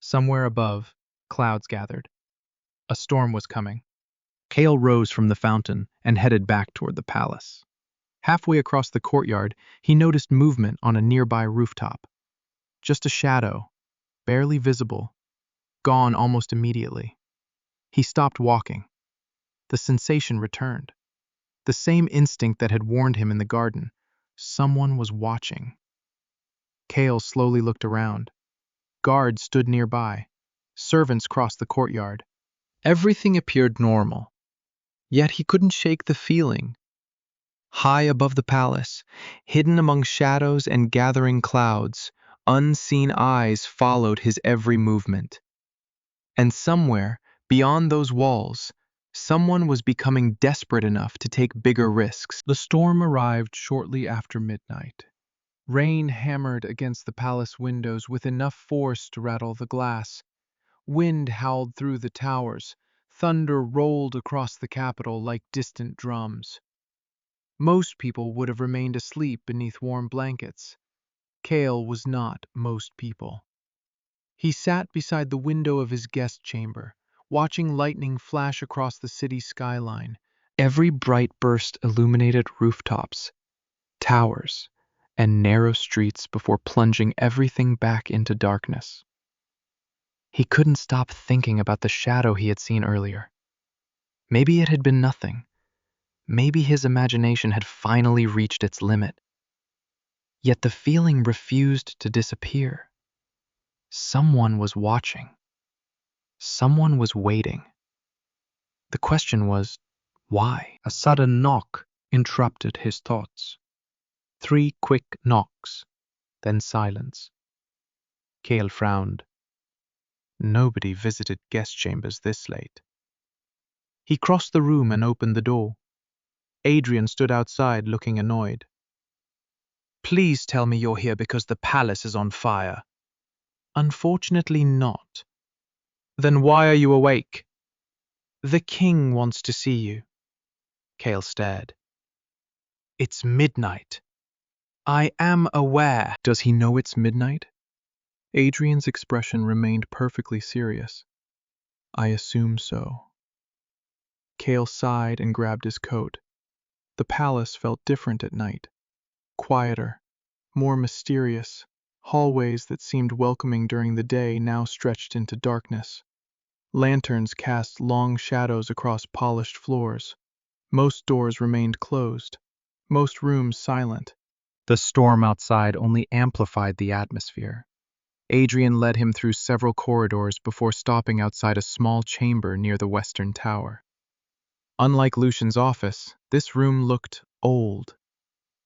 Somewhere above, clouds gathered. A storm was coming. Kael rose from the fountain and headed back toward the palace. Halfway across the courtyard, he noticed movement on a nearby rooftop. Just a shadow, barely visible, gone almost immediately. He stopped walking. The sensation returned. The same instinct that had warned him in the garden. Someone was watching. Kael slowly looked around. Guards stood nearby. Servants crossed the courtyard. Everything appeared normal. Yet he couldn't shake the feeling. High above the palace, hidden among shadows and gathering clouds, unseen eyes followed his every movement. And somewhere, beyond those walls, someone was becoming desperate enough to take bigger risks. The storm arrived shortly after midnight. Rain hammered against the palace windows with enough force to rattle the glass. Wind howled through the towers. Thunder rolled across the capital like distant drums. Most people would have remained asleep beneath warm blankets. Kael was not most people. He sat beside the window of his guest chamber, watching lightning flash across the city skyline. Every bright burst illuminated rooftops, towers, and narrow streets before plunging everything back into darkness. He couldn't stop thinking about the shadow he had seen earlier. Maybe it had been nothing. Maybe his imagination had finally reached its limit. Yet the feeling refused to disappear. Someone was watching. Someone was waiting. The question was, why? A sudden knock interrupted his thoughts. 3 quick knocks, then silence. Kael frowned. Nobody visited guest chambers this late. He crossed the room and opened the door. Adrian stood outside looking annoyed. Please tell me you're here because the palace is on fire. Unfortunately not. Then why are you awake? The king wants to see you. Kael stared. It's midnight. I am aware. Does he know it's midnight? Adrian's expression remained perfectly serious. I assume so. Kael sighed and grabbed his coat. The palace felt different at night. Quieter, more mysterious. Hallways that seemed welcoming during the day now stretched into darkness. Lanterns cast long shadows across polished floors. Most doors remained closed. Most rooms silent. The storm outside only amplified the atmosphere. Adrian led him through several corridors before stopping outside a small chamber near the western tower. Unlike Lucian's office, this room looked old.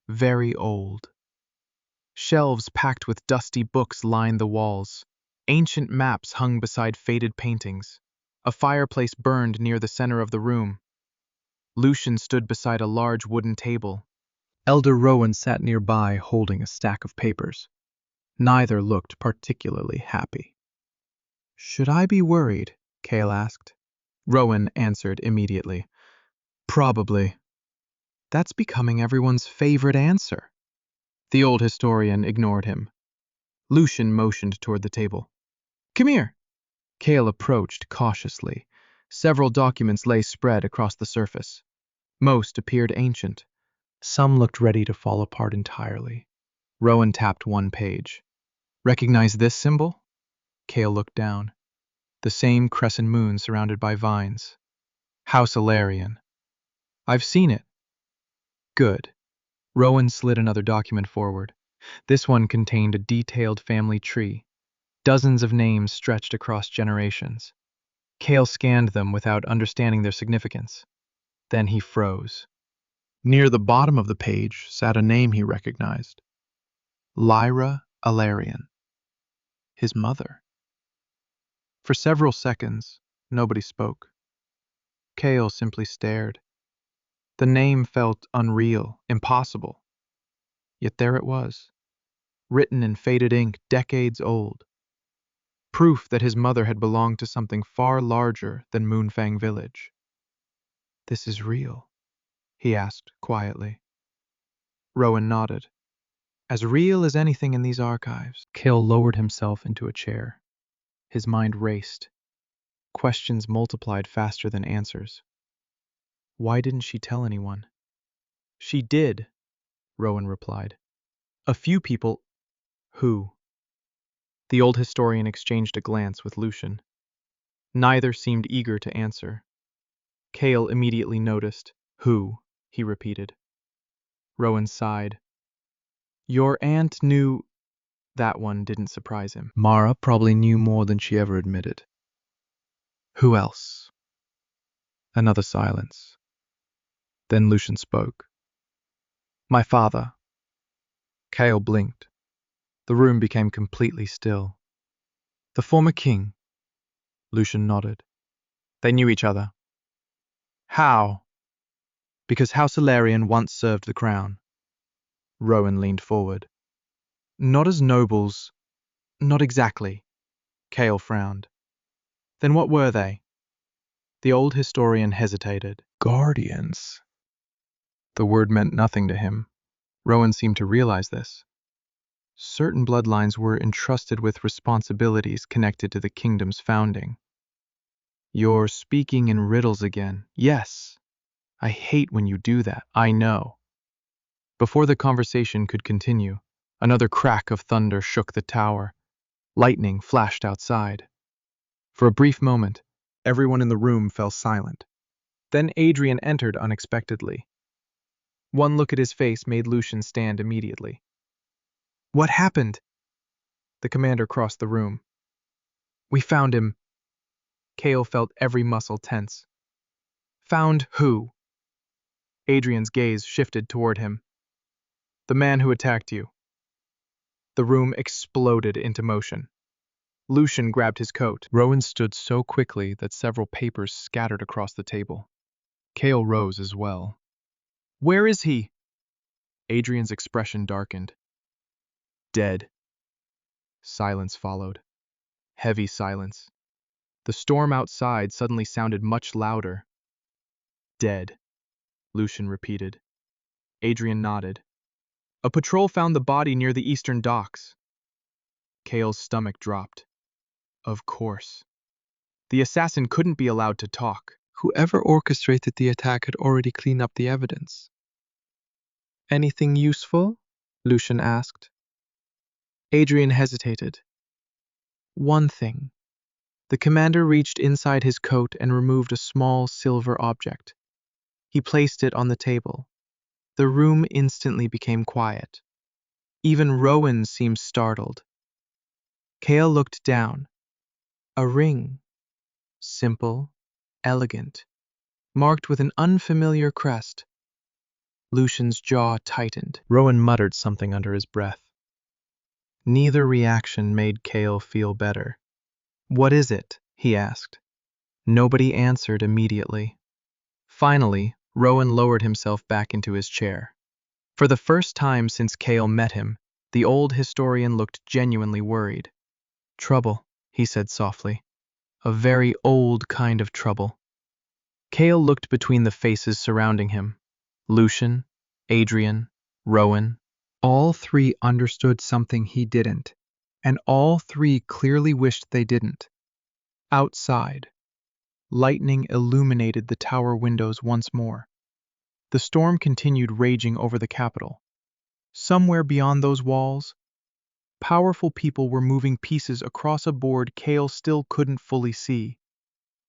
Very old. Shelves packed with dusty books lined the walls. Ancient maps hung beside faded paintings. A fireplace burned near the center of the room. Lucian stood beside a large wooden table. Elder Rowan sat nearby holding a stack of papers. Neither looked particularly happy. Should I be worried? Kael asked. Rowan answered immediately. Probably. That's becoming everyone's favorite answer. The old historian ignored him. Lucian motioned toward the table. Come here. Kael approached cautiously. Several documents lay spread across the surface. Most appeared ancient. Some looked ready to fall apart entirely. Rowan tapped one page. Recognize this symbol? Kael looked down. The same crescent moon surrounded by vines. House Ilarion. I've seen it. Good. Rowan slid another document forward. This one contained a detailed family tree. Dozens of names stretched across generations. Kael scanned them without understanding their significance. Then he froze. Near the bottom of the page sat a name he recognized. Lyra Alarian. His mother. For several seconds, nobody spoke. Kael simply stared. The name felt unreal, impossible. Yet there it was, written in faded ink, decades old. Proof that his mother had belonged to something far larger than Moonfang Village. "This is real?" he asked quietly. Rowan nodded. "As real as anything in these archives." Kael lowered himself into a chair. His mind raced. Questions multiplied faster than answers. Why didn't she tell anyone? "She did," Rowan replied. "A few people." "Who?" The old historian exchanged a glance with Lucian. Neither seemed eager to answer. Kael immediately noticed. "Who?" he repeated. Rowan sighed. "Your aunt knew—" That one didn't surprise him. Mara probably knew more than she ever admitted. "Who else?" Another silence. Then Lucian spoke. "My father." Kael blinked. The room became completely still. "The former king?" Lucian nodded. "They knew each other." "How?" "Because House Alarian once served the crown." Rowan leaned forward. "Not as nobles. Not exactly." Kael frowned. "Then what were they?" The old historian hesitated. "Guardians." The word meant nothing to him. Rowan seemed to realize this. Certain bloodlines were entrusted with responsibilities connected to the kingdom's founding. "You're speaking in riddles again." "Yes. I hate when you do that, I know." Before the conversation could continue, another crack of thunder shook the tower. Lightning flashed outside. For a brief moment, everyone in the room fell silent. Then Adrian entered unexpectedly. One look at his face made Lucian stand immediately. "What happened?" The commander crossed the room. "We found him." Kael felt every muscle tense. "Found who?" Adrian's gaze shifted toward him. "The man who attacked you." The room exploded into motion. Lucian grabbed his coat. Rowan stood so quickly that several papers scattered across the table. Kael rose as well. "Where is he?" Adrian's expression darkened. "Dead." Silence followed. Heavy silence. The storm outside suddenly sounded much louder. "Dead," Lucian repeated. Adrian nodded. "A patrol found the body near the eastern docks." Kael's stomach dropped. Of course. The assassin couldn't be allowed to talk. Whoever orchestrated the attack had already cleaned up the evidence. "Anything useful?" Lucian asked. Adrian hesitated. "One thing." The commander reached inside his coat and removed a small silver object. He placed it on the table. The room instantly became quiet. Even Rowan seemed startled. Kael looked down. A ring. Simple, elegant, marked with an unfamiliar crest. Lucian's jaw tightened. Rowan muttered something under his breath. Neither reaction made Kael feel better. "What is it?" he asked. Nobody answered immediately. Finally, Rowan lowered himself back into his chair. For the first time since Kael met him, the old historian looked genuinely worried. "Trouble," he said softly. "A very old kind of trouble." Kael looked between the faces surrounding him. Lucian, Adrian, Rowan. All three understood something he didn't, and all three clearly wished they didn't. Outside, lightning illuminated the tower windows once more. The storm continued raging over the capital. Somewhere beyond those walls, powerful people were moving pieces across a board Kael still couldn't fully see.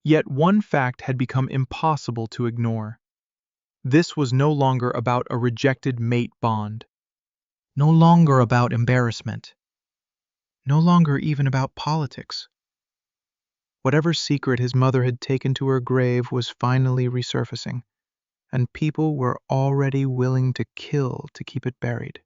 Yet one fact had become impossible to ignore. This was no longer about a rejected mate bond. No longer about embarrassment. No longer even about politics. Whatever secret his mother had taken to her grave was finally resurfacing, and people were already willing to kill to keep it buried.